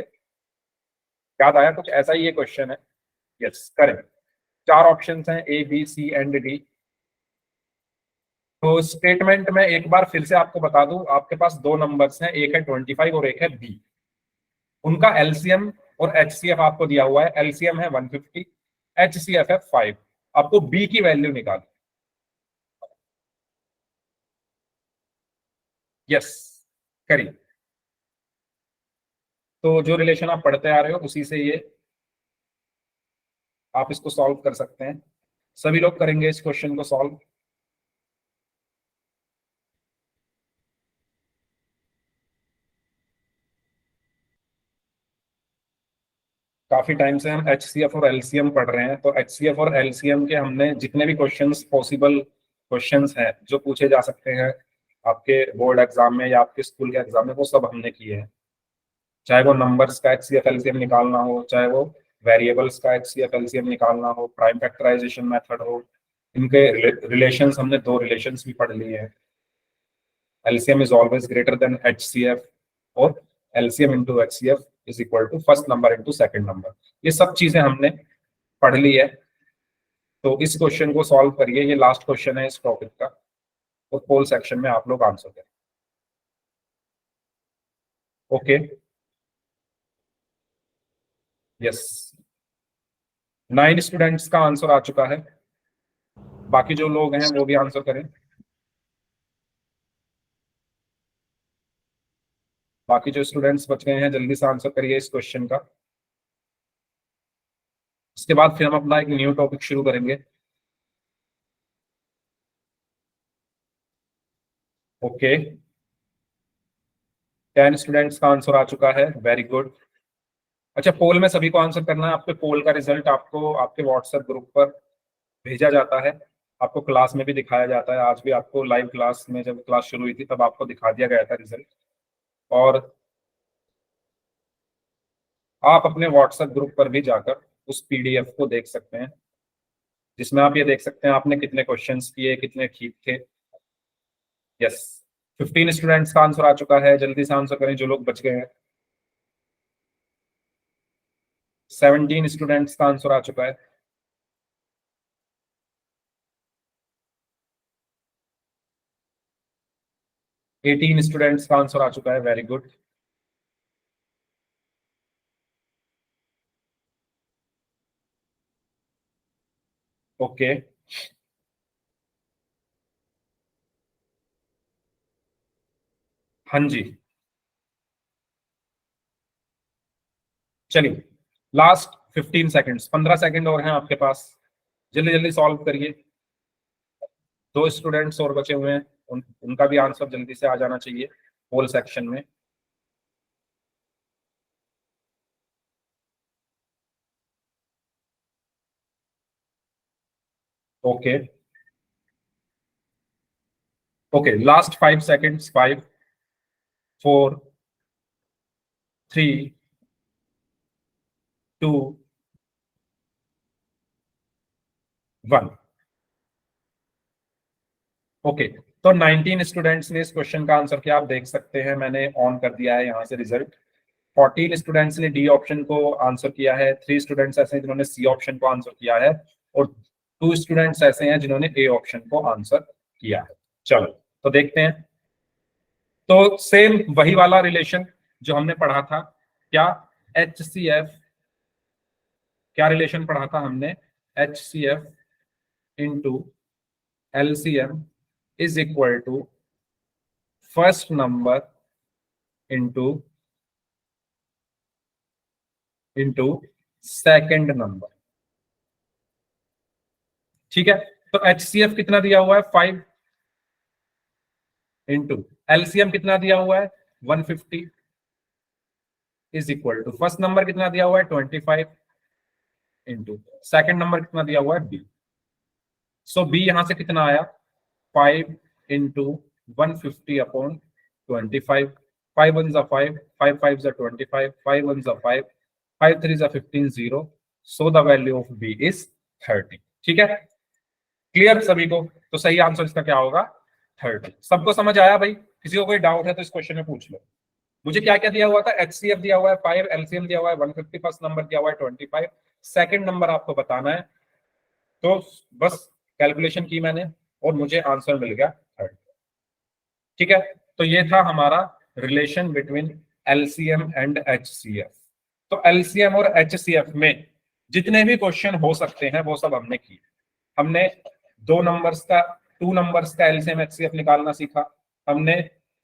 याद आया? कुछ ऐसा ही ये क्वेश्चन है। Yes, correct. 4 ऑप्शंस हैं, A B C and D। तो स्टेटमेंट में एक बार फिर से आपको बता दूं, आपके पास दो नंबर्स हैं, एक है 25 और एक है B। उनका एलसीएम और HCF आपको दिया हुआ है। एलसीएम है 150, HCF है 5। आपको B की वैल्यू निकालनी। यस, करिए। तो जो रिलेशन आप पढ़ते आ रहे हो उसी से ये आप इसको सॉल्व कर सकते हैं। सभी लोग करेंगे इस क्वेश्चन को सॉल्व। काफी टाइम से हम HCF और LCM पढ़ रहे हैं, तो HCF और LCM के हमने जितने भी क्वेश्चंस पॉसिबल क्वेश्चंस हैं जो पूछे जा सकते हैं आपके बोर्ड एग्जाम में या आपके स्कूल के एग्जाम में, वो सब हमने किए हैं। चाहे वो नंबर्स का HCF LCM निकालना हो, चाहे वो वेरिएबल्स का HCF LCM निकालना हो, प्राइम फैक्टराइजेशन मेथड हो, इनके रिलेशंस हमने 2 रिलेशंस भी पढ़ लिए हैं। LCM is always greater than HCF, और LCM into HCF is equal to first number into second number. ये सब चीजें हमने पढ़ ली है। तो इस क्वेश्चन को सॉल्व करिए, ये लास्ट क्वेश्चन है इस टॉपिक का, और पोल सेक्शन में आप लोग आंसर करें। ओके, यस, 9 स्टूडेंट्स का आंसर आ चुका है। बाकी जो लोग हैं वो भी आंसर करें। बाकी जो स्टूडेंट्स बच गए हैं जल्दी से आंसर करिए इस क्वेश्चन का। इसके बाद फिर हम अपना एक न्यू टॉपिक शुरू करेंगे। ओके, 10 स्टूडेंट्स का आंसर आ चुका है, वेरी गुड। अच्छा, पोल में सभी को आंसर करना है। आपके पोल का रिजल्ट आपको आपके व्हाट्सएप ग्रुप पर भेजा जाता है, आपको क्लास में भी दिखाया जाता है। आज भी आपको लाइव क्लास में जब क्लास शुरू हुई थी तब आपको दिखा दिया गया था रिजल्ट। और आप अपने व्हाट्सएप ग्रुप पर भी जाकर उस पीडीएफ को देख सकते हैं, जिसमें आप ये देख सकते हैं आपने कितने क्वेश्चंस किए, कितने ठीक थे। यस, 15 स्टूडेंट्स का आंसर आ चुका है। जल्दी से आंसर करें जो लोग बच गए हैं। 17 स्टूडेंट्स का आंसर आ चुका है। 18 स्टूडेंट्स का आंसर आ चुका है। Very good. ओके, हाँ जी, चलिए लास्ट 15 सेकंड्स, 15 सेकंड और हैं आपके पास। जल्दी जल्दी सॉल्व करिए। दो स्टूडेंट्स और बचे हुए हैं, उनका भी आंसर जल्दी से आ जाना चाहिए पोल सेक्शन में। Okay okay, last 5 seconds. 5, 4, 3, 2, 1। Okay, तो 19 स्टूडेंट्स ने इस क्वेश्चन का आंसर किया। आप देख सकते हैं मैंने ऑन कर दिया है यहाँ से रिजल्ट। 14 स्टूडेंट्स ने डी ऑप्शन को आंसर किया है। 3 स्टूडेंट्स ऐसे हैं जिन्होंने सी ऑप्शन को आंसर किया है, और 2 स्टूडेंट्स ऐसे हैं जिन्होंने ए ऑप्शन को आंसर किया है। चलो तो देखते हैं। तो सेम वही वाला रिलेशन जो हमने पढ़ा था। क्या HCF, क्या रिलेशन पढ़ा था हमने? HCF into LCM is equal to first number into second number. ठीक है, तो HCF कितना दिया हुआ है? 5 इंटू LCM कितना दिया हुआ है? 150 is equal to first number कितना दिया हुआ है? 25 इंटू सेकंड नंबर कितना दिया हुआ है? B। सो B यहां से कितना आया? 5 इंटू 150 अपॉन 25। 5 1 जा 5, 5 5 जा 25, 5 1 जा 5, 5 3 जा 15, 0। So the value of B is 30। ठीक है, क्लियर सभी को? तो सही आंसर इसका क्या होगा? 30। सबको समझ आया भाई? किसी को कोई डाउट है तो इस क्वेश्चन में पूछ लो। मुझे क्या क्या दिया हुआ था? HCF दिया हुआ है 5, LCM दिया हुआ है 150, फर्स्ट नंबर दिया हुआ है 25, सेकंड नंबर आपको बताना है। तो बस कैलकुलेशन की मैंने और मुझे आंसर मिल गया 30। ठीक है, तो ये था हमारा relation between LCM and HCF। तो LCM और HCF में जितने भी क्वेश्चन हो सकते हैं वो सब हमने किए। हमने 2 नंबर्स का LCM HCF निकालना सीखा। हमने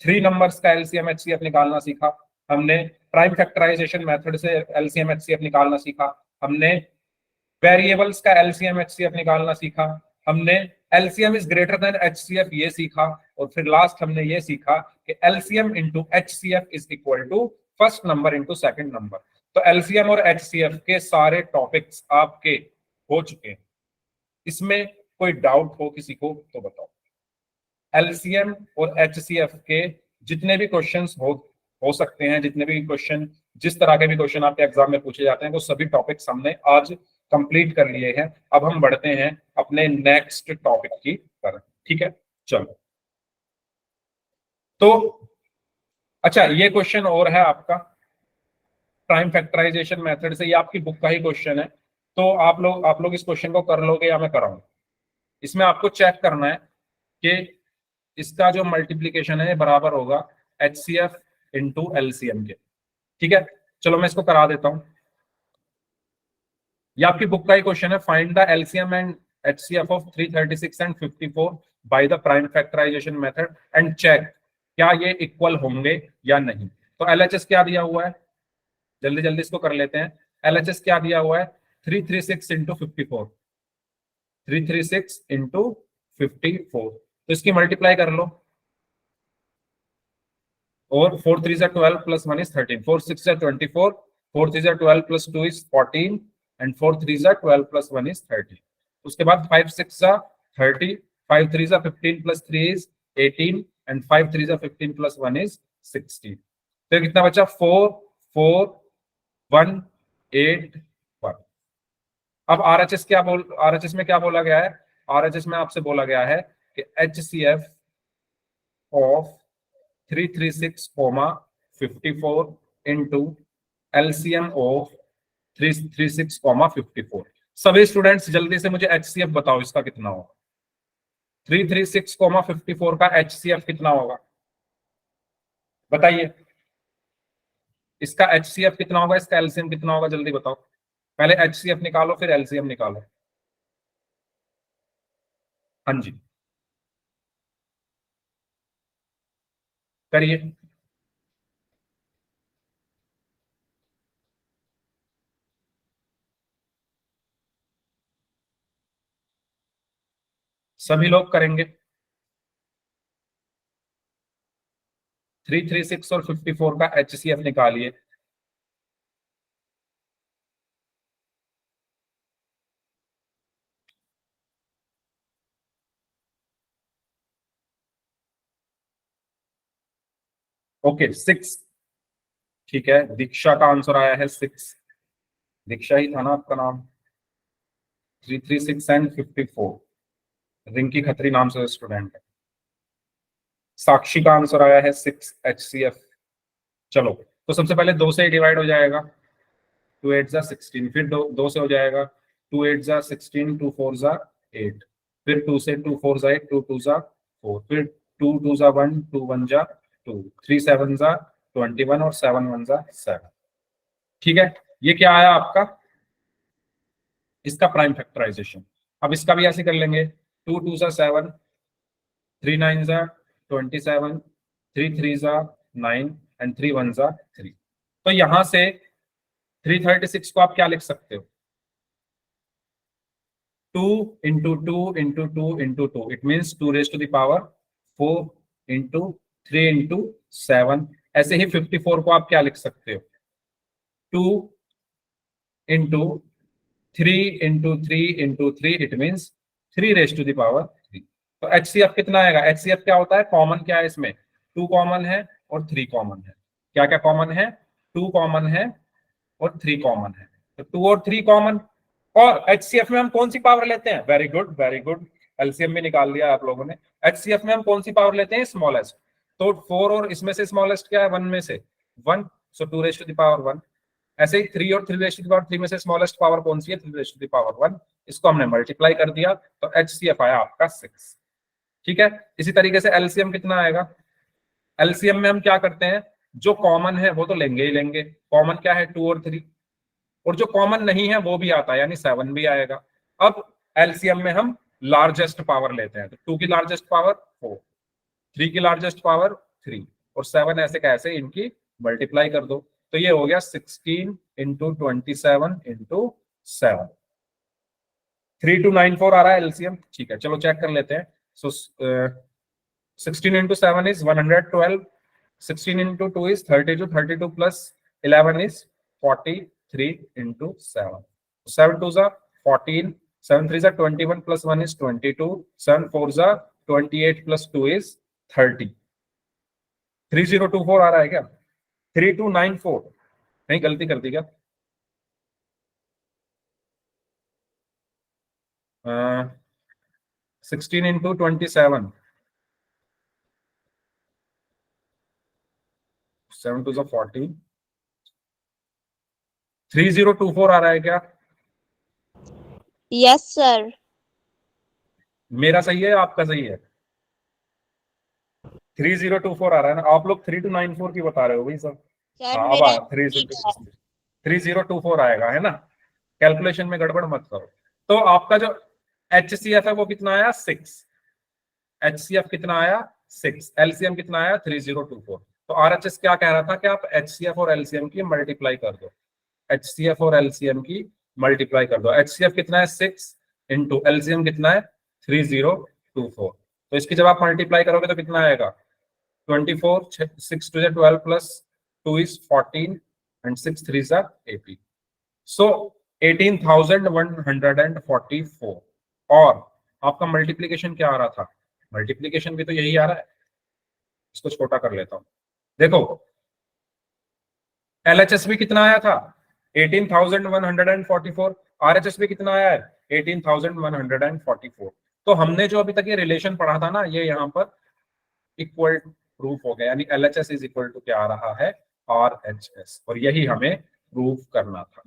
3 नंबर्स का LCM HCF निकालना सीखा। हमने प्राइम फैक्टराइजेशन मेथड से LCM HCF निकालना सीखा। हमने वेरिएबल्स का LCM HCF निकालना सीखा। हमने LCM is greater than HCF ये सीखा। और फिर लास्ट हमने ये सीखा कि LCM into HCF is equal to first number into second number. तो LCM और HCF के सारे टॉपिक्स आपके हो चुके हैं। इसमें कोई डाउट हो किसी को तो बताओ। LCM और HCF के जितने भी क्वेश्चंस हो सकते हैं, जितने भी क्वेश्चन, जिस तरह के भी क्वेश्चन आपके एग्जाम में पूछे जाते हैं, वो सभी टॉपिक्स हमने आज कंप्लीट कर लिए हैं। अब हम बढ़ते हैं अपने नेक्स्ट टॉपिक की तरफ। ठीक है, चलो। तो अच्छा, ये क्वेश्चन और है आपका प्राइम फैक्टराइजेशन मेथड से। ये आपकी बुक का ही क्वेश्चन है, तो आप लोग इस क्वेश्चन को कर लोगे या मैं कराऊं? इसमें आपको चेक करना है कि इसका जो मल्टीप्लीकेशन है बराबर होगा HCF इंटू LCM के। ठीक है, चलो मैं इसको करा देता हूं। ये आपकी बुक का ही क्वेश्चन है। Find the LCM and HCF of 336 and 54 by the prime factorization method and check क्या ये इक्वल होंगे या नहीं। तो LHS क्या दिया हुआ है? जल्दी जल्दी इसको कर लेते हैं। LHS क्या दिया हुआ है? 336 इंटू 54, 336 इंटू 54। तो इसकी मल्टीप्लाई कर लो। और 4 3 12 प्लस 1 इज 13, 4 6 24, 4 3 जा 12 प्लस 2 इज 14 एंड 4 3 जा 12 प्लस 1 इज 30। उसके बाद 5 6 जा 30, 5 3 जा 15 प्लस 3 इज 18 एंड 5 3 जा 15 प्लस 1 इज 16। तो कितना बचा? 4 4 1 8 1। अब आरएचएस आरएचएस में क्या बोला गया है? आरएचएस में आपसे बोला गया है कि HCF of 336, 54 into LCM of 336, 54। सभी स्टूडेंट्स जल्दी से मुझे HCF बताओ, इसका कितना होगा? 336, 54 का HCF कितना होगा बताइए। इसका HCF कितना होगा, इसका LCM कितना होगा, जल्दी बताओ। पहले HCF निकालो फिर LCM निकालो। हाँ जी करिए। सभी लोग करेंगे। 336 और 54 का HCF निकालिए। ओके 6, ठीक है। दीक्षा का आंसर आया है 6। दीक्षा ही था ना आपका नाम? 336 एंड 54। रिंकी खत्री नाम से स्टूडेंट है। साक्षी का आंसर आया है 6 HCF। चलो तो सबसे पहले 2 से डिवाइड हो जाएगा, 2 8 जा 16, फिर 2 से हो जाएगा, 2 8 जा 16, 2 4 जा 8, फिर 2 से 2 4 जा 8, 2 2 जा 4, फिर 2 2 जा 1, 2 1 जा 2, 3 7 जा 21 और 7 1 जा 7। ठीक है, ये क्या आया आपका? इसका प्राइम फैक्टराइजेशन। अब इसका भी ऐसे कर लेंगे, 2 2 जा 7, 3 9 जा 27, 3 3 जा 9 एंड 3 1 जा 3। तो यहां से 336 को आप क्या लिख सकते हो? 2 into 2 into 2 into 2, it means 2 raise to the power 4 into 3 into 7। ऐसे ही 54 को आप क्या लिख सकते हो? 2 into 3 into 3 into 3, it means 3 raise to the power 3। तो HCF कितना आएगा? HCF क्या होता है? कॉमन क्या है इसमें? 2 कॉमन है और 3 कॉमन है। क्या क्या कॉमन है? 2 कॉमन है और 3 कॉमन है। तो 2 और 3 कॉमन। और HCF में हम कौन सी पावर लेते हैं? Very good very good, LCM भी निकाल लिया आप लोगों ने। HCF में हम कौन सी पावर लेते हैं? स्मॉलेस्ट। तो 4 और इसमें से स्मॉलेस्ट क्या है? 1 में से 1, so 2 raise to the power 1। ऐसे ही 3 और 3 रेज टू द पावर 3 में से स्मॉलेस्ट पावर कौन सी है? 3 रेज टू द पावर 1। इसको हमने मल्टीप्लाई कर दिया तो HCF आया आपका 6। ठीक है, इसी तरीके से LCM कितना आएगा? LCM में हम क्या करते हैं? जो कॉमन है वो तो लेंगे ही लेंगे। कॉमन क्या है? 2 और 3, और जो कॉमन नहीं है वो भी आता है, यानी 7 भी आएगा। अब एलसीएम में हम लार्जेस्ट पावर लेते हैं, तो 2 की लार्जेस्ट पावर 4, 3 की लार्जेस्ट पावर 3 और 7 ऐसे कैसे इनकी मल्टीप्लाई कर दो। तो ये हो गया 16 इंटू 27 इंटू 7। 3294 आ रहा है एलसीएम। ठीक है, चलो चेक कर लेते हैं। सो 16 into 7 is 112, 16 into 2 is 32, 32 plus 11 is 43 into 7. 7 2s are 14, 7 3s are 21 plus 1 is 22, 7 4s are 28 plus 2 is 30। 3024 आ रहा है क्या? 3294, नहीं गलती कर दी क्या? 16 into 27, 7 2s are 14, 3024 आ रहा है क्या? Yes sir. मेरा सही है, आपका सही है? 3024 आ रहा है ना? आप लोग 3294 की बता रहे हो भाई सब। सर हाँ अब मेरा आया 3024 आएगा, है ना? कैलकुलेशन में गड़बड़ मत करो। तो आपका जो HCF है वो कितना आया? 6। HCF कितना आया? 6। LCM कितना आया? 3024। तो RHS क्या कह रहा था कि आप HCF और LCM की मल्टीप्लाई कर दो। HCF और LCM की मल्टीप्लाई कर दो। HCF कितना है? 6 इंटू LCM कितना है? 3024। तो इसकी जब आप मल्टीप्लाई करोगे तो कितना आएगा? 24, 6 2 12 प्लस 2 is 14, एंड 6 3 सा 80। सो 18,144 और आपका मल्टीप्लीकेशन क्या आ रहा था? मल्टीप्लीकेशन भी तो यही आ रहा है। इसको छोटा कर लेता हूं। देखो एलएचएस भी कितना आया था? 18,144। आरएचएस भी कितना आया है? 18,144। तो हमने जो अभी तक ये रिलेशन पढ़ा था ना, ये यहाँ पर इक्वल प्रूफ हो गया, यानी एलएचएस इज इक्वल टू क्या आ रहा है? आरएचएस। और यही हमें प्रूफ करना था।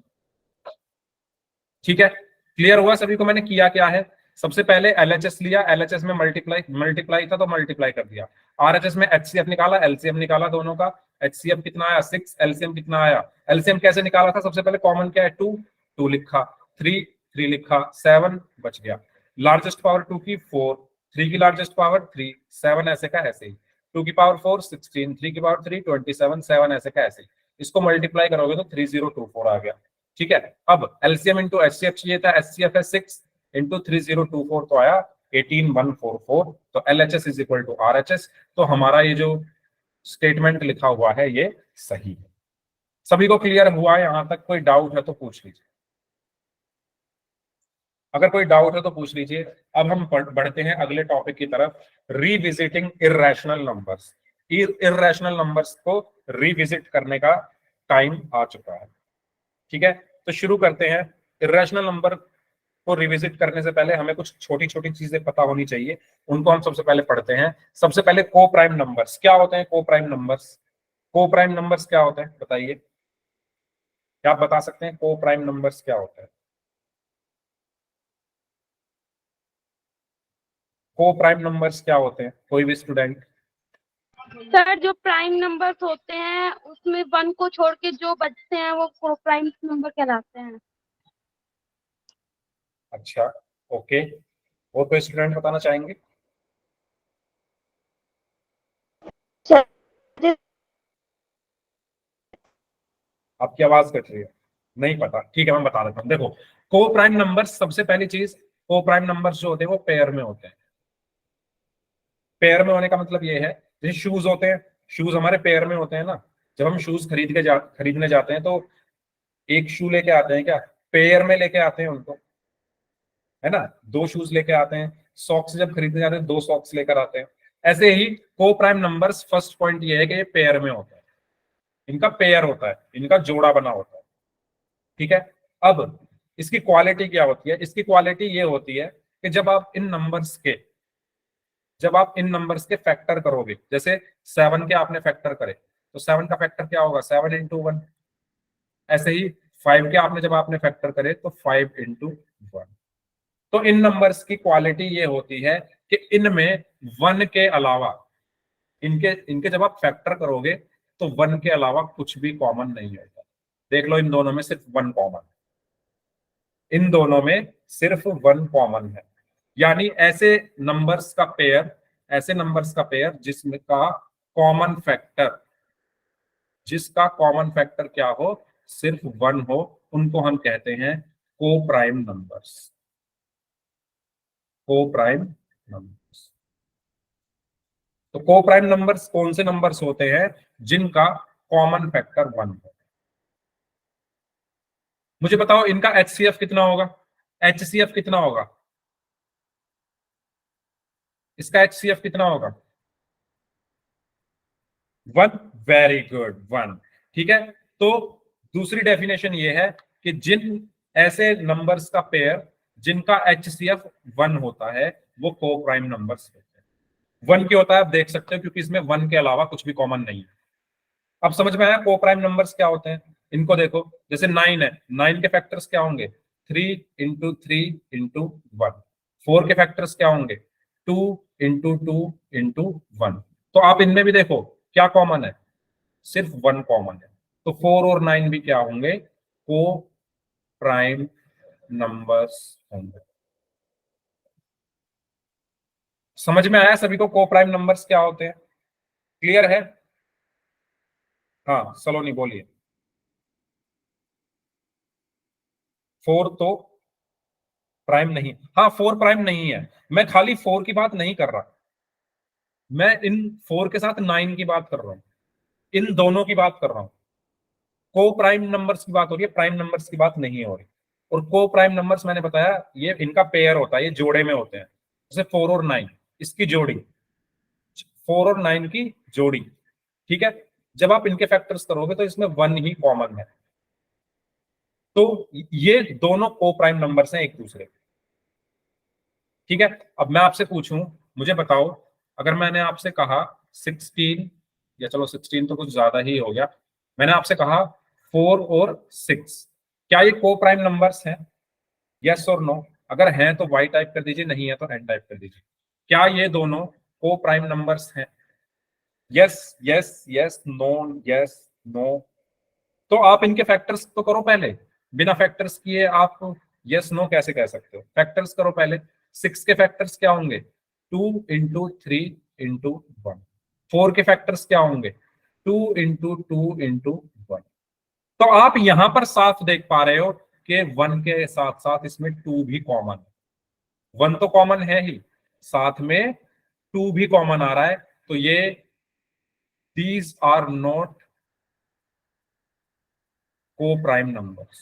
ठीक है, क्लियर हुआ सभी को? मैंने किया क्या है, सबसे पहले एलएचएस लिया, एलएचएस में मल्टीप्लाई मल्टीप्लाई था तो मल्टीप्लाई कर दिया। आरएचएस में एचसीएफ निकाला, एलसीएम निकाला दोनों का। एचसीएफ कितना आया? 6। एलसीएम कितना आया? एलसीएम कैसे निकाला था? सबसे पहले कॉमन क्या है? 2 2 लिखा, 3 3 लिखा, 7 बच गया। लार्जेस्ट पावर 2 की 4, 3 की लार्जेस्ट पावर 3, 7 ऐसे का ऐसे ही। 2 की पावर 4 16, 3 की पावर 3 27, 7 ऐसे का ऐसे ही। इसको मल्टीप्लाई करोगे तो 3024 आ गया। ठीक है, अब एलसीएम इंटू एचसीएफ चाहिए था, एचसीएफ है 6 इंटू 3024 तो आया 18144। तो LHS is equal to RHS. तो हमारा ये जो स्टेटमेंट लिखा हुआ है ये सही है। सभी को क्लियर हुआ है? यहां तक कोई डाउट है तो पूछ लीजिए। अगर कोई डाउट है तो पूछ लीजिए। अब हम बढ़ते हैं अगले टॉपिक की तरफ, revisiting irrational numbers. Irrational numbers को रिविजिट करने का टाइम आ चुका है। ठीक है, तो शुरू करते हैं। इरेशनल नंबर को रिविजिट करने से पहले हमें कुछ छोटी छोटी चीजें पता होनी चाहिए, उनको हम सबसे पहले पढ़ते हैं। सबसे पहले को प्राइम नंबर्स क्या होते हैं? को प्राइम नंबर्स, को प्राइम नंबर्स क्या होते हैं बताइए? क्या आप बता सकते हैं को प्राइम नंबर्स क्या होता है? को प्राइम नंबर्स क्या होते हैं? कोई भी स्टूडेंट? सर जो प्राइम नंबर्स होते हैं उसमें 1 को छोड़ के जो बचते हैं वो प्राइम नंबर कहलाते हैं। अच्छा, ओके। और कोई स्टूडेंट बताना चाहेंगे? आपकी आवाज कट रही है, नहीं पता। ठीक है, मैं बता देता हूँ। देखो, को प्राइम नंबर्स, सबसे पहली चीज, को प्राइम नंबर्स जो होते हैं वो पेयर में होते हैं। पेयर में होने का मतलब ये है, जैसे शूज होते हैं, शूज हमारे पेयर में होते हैं ना। जब हम शूज खरीदने जाते हैं तो एक शू लेके आते हैं क्या? पेयर में लेके आते हैं उनको, है ना। दो शूज लेके आते हैं। सॉक्स जब खरीदने जाते हैं 2 सॉक्स लेकर आते हैं। ऐसे ही को प्राइम नंबर्स, फर्स्ट पॉइंट ये है कि ये पेयर में होता है, इनका पेयर होता है, इनका जोड़ा बना होता है। ठीक है, अब इसकी क्वालिटी क्या होती है? इसकी क्वालिटी ये होती है कि जब आप इन नंबर्स के फैक्टर करोगे, जैसे 7 के आपने फैक्टर करे तो 7 का फैक्टर क्या होगा? 7 इंटू 1। ऐसे ही 5 के जब आपने फैक्टर करे तो 5 इंटू 1। तो इन नंबर्स की क्वालिटी ये होती है कि इनमें 1 के अलावा, इनके इनके जब आप फैक्टर करोगे तो 1 के अलावा कुछ भी कॉमन नहीं होता। देख लो, इन दोनों में सिर्फ 1 कॉमन, इन दोनों में सिर्फ 1 कॉमन है। यानी ऐसे नंबर्स का पेयर जिसका कॉमन फैक्टर क्या हो? सिर्फ 1 हो, उनको हम कहते हैं को प्राइम नंबर्स। को प्राइम नंबर्स। तो को प्राइम नंबर्स कौन से नंबर्स होते हैं? जिनका कॉमन फैक्टर 1 हो। मुझे बताओ इनका एचसीएफ कितना होगा? एचसीएफ कितना होगा? इसका एचसीएफ कितना होगा? 1। Very good, 1। ठीक है, तो दूसरी डेफिनेशन ये है कि जिन ऐसे नंबर्स का पेयर जिनका एचसीएफ 1 होता है वो को प्राइम नंबर्स होते हैं। 1 क्यों होता है आप देख सकते हो, क्योंकि इसमें 1 के अलावा कुछ भी कॉमन नहीं है। अब समझ में आया को प्राइम नंबर्स क्या होते हैं? इनको देखो, जैसे 9 है, 9 के फैक्टर्स क्या होंगे? 3 इंटू 3 इंटू 1। 4 के फैक्टर्स क्या होंगे? 2 इंटू 2 इंटू 1। तो आप इनमें भी देखो क्या कॉमन है? सिर्फ 1 कॉमन है। तो 4 और 9 भी क्या होंगे? को प्राइम नंबर्स होंगे। समझ में आया सभी को को प्राइम नंबर्स क्या होते हैं? क्लियर है? हाँ, सलोनी बोलिए। 4 तो प्राइम नहीं, हाँ 4 प्राइम नहीं है। मैं खाली 4 की बात नहीं कर रहा, मैं इन 4 के साथ 9 की बात कर रहा हूं, इन दोनों की बात कर रहा हूं। को प्राइम नंबर्स की बात हो रही है, प्राइम नंबर्स की बात नहीं हो रही। और को प्राइम नंबर्स मैंने बताया ये इनका पेयर होता है, ये जोड़े में होते हैं, जैसे 4 और 9 इसकी जोड़ी, 4 और 9 की जोड़ी, ठीक है। जब आप इनके फैक्टर्स करोगे तो इसमें 1 ही कॉमन है, तो ये दोनों को प्राइम नंबर्स हैं एक दूसरे के, ठीक है। अब मैं आपसे पूछूं, मुझे बताओ, अगर मैंने आपसे कहा 16, या चलो 16 तो कुछ ज्यादा ही हो गया, मैंने आपसे कहा 4 और 6, क्या ये को प्राइम नंबर्स हैं? यस और नो? अगर हैं तो वाई टाइप कर दीजिए, नहीं है तो एन टाइप कर दीजिए। क्या ये दोनों को प्राइम नंबर्स हैं? Yes yes yes, no yes no. तो आप इनके फैक्टर्स तो करो पहले, बिना फैक्टर्स किए आप यस नो कैसे कह सकते हो? फैक्टर्स करो पहले। 6 के फैक्टर्स क्या होंगे? 2 × 3 × 1। 4 के फैक्टर्स क्या होंगे? 2 × 2 × 1। तो आप यहां पर साफ देख पा रहे हो कि 1 के साथ साथ इसमें 2 भी कॉमन है। 1 तो कॉमन है ही, साथ में 2 भी कॉमन आ रहा है, तो ये दीज आर नॉट को प्राइम नंबर्स,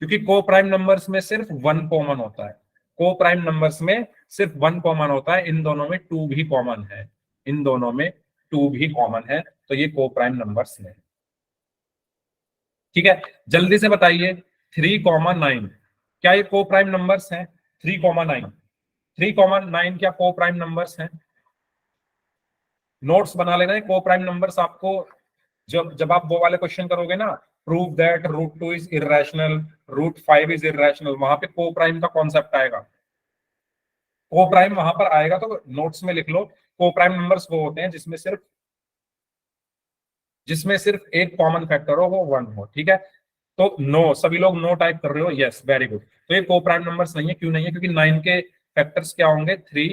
क्योंकि को प्राइम नंबर्स में सिर्फ 1 कॉमन होता है। को प्राइम नंबर्स में सिर्फ 1 कॉमन होता है, इन दोनों में 2 भी कॉमन है, इन दोनों में 2 भी कॉमन है, तो ये को प्राइम नंबर्स में, ठीक है। जल्दी से बताइए 3, 9 क्या ये को प्राइम नंबर्स हैं? 3, 9, 3, 9 क्या को प्राइम नंबर्स हैं? नोट्स बना लेना है। को प्राइम नंबर्स आपको जब जब आप वो वाले क्वेश्चन करोगे ना, prove that √2 is irrational, √5 is irrational, वहां पे को प्राइम का कॉन्सेप्ट आएगा, को प्राइम वहां पर आएगा, तो नोट्स में लिख लो। को प्राइम नंबर्स वो होते हैं जिसमें सिर्फ एक कॉमन फैक्टर हो, वो 1 हो, ठीक है। तो नो, सभी लोग नो टाइप कर रहे हो, यस वेरी गुड। तो ये को प्राइम नंबर्स नहीं है, क्यों नहीं है? क्योंकि 9 के फैक्टर्स क्या होंगे? 3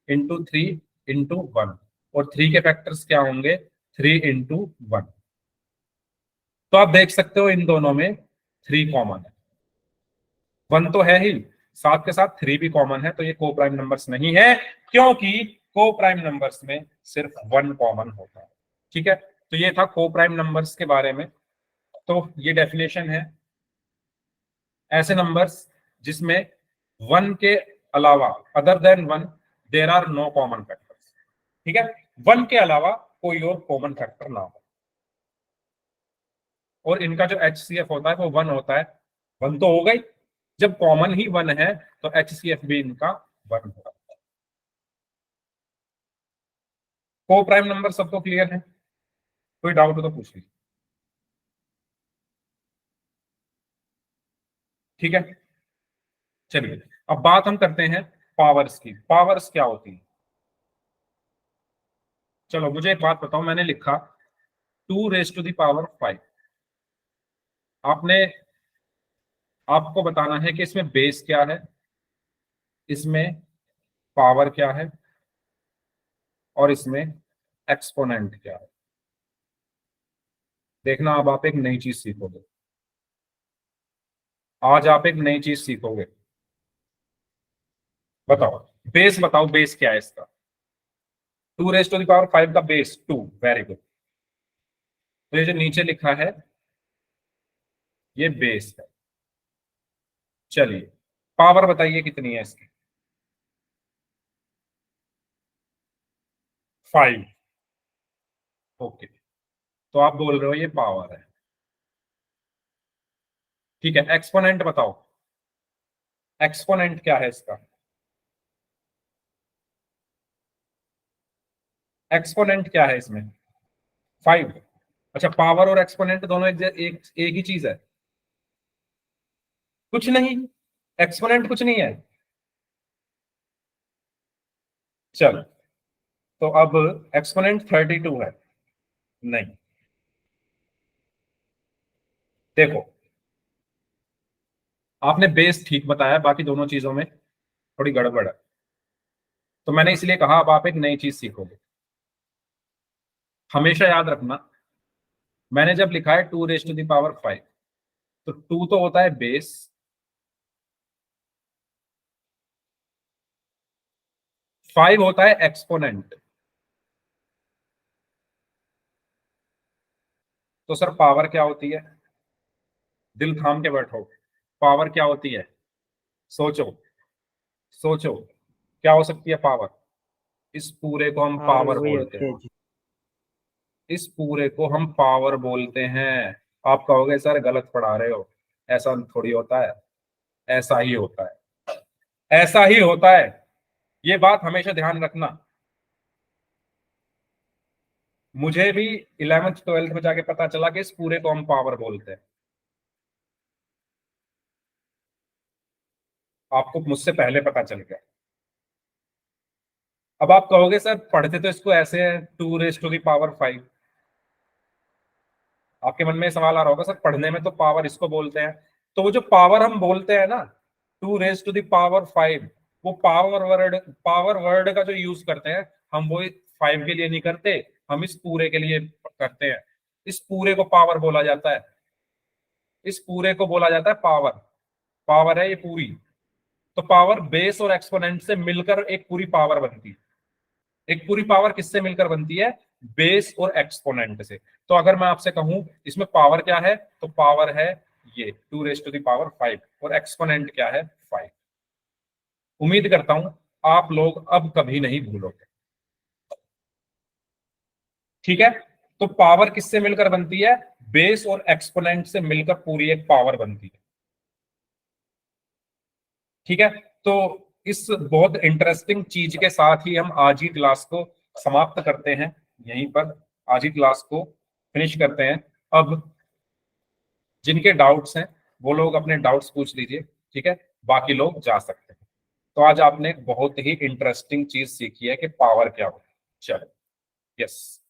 × 3 × 1, और 3 के फैक्टर्स क्या होंगे? 3 × 1। तो आप देख सकते हो इन दोनों में 3 कॉमन है, 1 तो है ही, साथ के साथ 3 भी कॉमन है, तो ये को प्राइम नंबर्स नहीं है, क्योंकि को प्राइम नंबर्स में सिर्फ 1 कॉमन होता है, ठीक है। तो ये था को प्राइम नंबर्स के बारे में। तो ये डेफिनेशन है, ऐसे नंबर्स जिसमें 1 के अलावा, other than 1, there are no common factors, ठीक है। 1 के अलावा कोई और कॉमन फैक्टर ना हो, और इनका जो HCF होता है वो 1 होता है। 1 तो हो गई, जब कॉमन ही 1 है तो HCF भी इनका 1 होगा। को प्राइम नंबर सबको क्लियर है? कोई डाउट हो तो पूछ लीजिए, ठीक है। चलिए अब बात हम करते हैं पावर्स की। पावर्स क्या होती है? चलो मुझे एक बात बताओ, मैंने लिखा 2⁵5। आपने आपको बताना है कि इसमें बेस क्या है, इसमें पावर क्या है, और इसमें एक्सपोनेंट क्या है। देखना, अब आप एक नई चीज सीखोगे, आज आप एक नई चीज सीखोगे। बताओ बेस, बताओ बेस क्या है इसका? 2⁵5 का बेस 2, वेरी गुड। तो ये जो नीचे लिखा है ये बेस है। चलिए पावर बताइए कितनी है इसकी? 5। ओके, तो आप बोल रहे हो ये पावर है, ठीक है। एक्सपोनेंट बताओ, एक्सपोनेंट क्या है इसका? एक्सपोनेंट क्या है इसमें? 5। अच्छा, पावर और एक्सपोनेंट दोनों एक ही चीज है? कुछ नहीं, एक्सपोनेंट कुछ नहीं है। चल, तो अब एक्सपोनेंट 32 है? नहीं, देखो आपने बेस ठीक बताया, बाकी दोनों चीजों में थोड़ी गड़बड़ है, तो मैंने इसलिए कहा अब आप एक नई चीज सीखोगे। हमेशा याद रखना, मैंने जब लिखा है 2⁵5, तो 2 तो होता है बेस, 5 होता है एक्सपोनेंट। तो सर पावर क्या होती है? दिल थाम के बैठो, पावर क्या होती है? सोचो, सोचो, क्या हो सकती है पावर? इस पूरे को हम और पावर वही बोलते होते हैं, हैं जी। इस पूरे को हम पावर बोलते हैं। आप कहोगे सर गलत पढ़ा रहे हो, ऐसा थोड़ी होता है, ऐसा ही होता है, ऐसा ही होता है। ये बात हमेशा ध्यान रखना। मुझे भी 11th 12th में जाके पता चला कि इस पूरे को हम पावर बोलते हैं। आपको मुझसे पहले पता चल गया। अब आप कहोगे सर पढ़ते तो इसको ऐसे है 2⁵5। आपके मन में सवाल आ रहा होगा सर पढ़ने में तो पावर इसको बोलते हैं, तो वो जो पावर हम बोलते हैं ना 2⁵5, वो पावर वर्ड का जो यूज करते हैं हम वो 5 के लिए नहीं करते, हम इस पूरे के लिए करते हैं। इस पूरे को पावर बोला जाता है, इस पूरे को बोला जाता है पावर। पावर है ये पूरी। तो पावर बेस और एक्सपोनेंट से मिलकर एक पूरी पावर बनती है। एक पूरी पावर किससे मिलकर बनती है? बेस और एक्सपोनेंट से। तो अगर मैं आपसे कहूं इसमें पावर क्या है, तो पावर है ये 2⁵5 और एक्सपोनेंट क्या है? 5। उम्मीद करता हूं आप लोग अब कभी नहीं भूलोगे। ठीक है, तो पावर किससे मिलकर बनती है? बेस और एक्सपोनेंट से मिलकर पूरी एक पावर बनती है। ठीक है, तो इस बहुत इंटरेस्टिंग चीज के साथ ही हम आज की क्लास को समाप्त करते हैं। यहीं पर आज की क्लास को फिनिश करते हैं। अब जिनके डाउट्स हैं वो लोग अपने डाउट्स पूछ लीजिए, ठीक है, बाकी लोग जा सकते हैं। तो आज आपने एक बहुत ही इंटरेस्टिंग चीज सीखी है कि पावर क्या होती है। चलो, यस।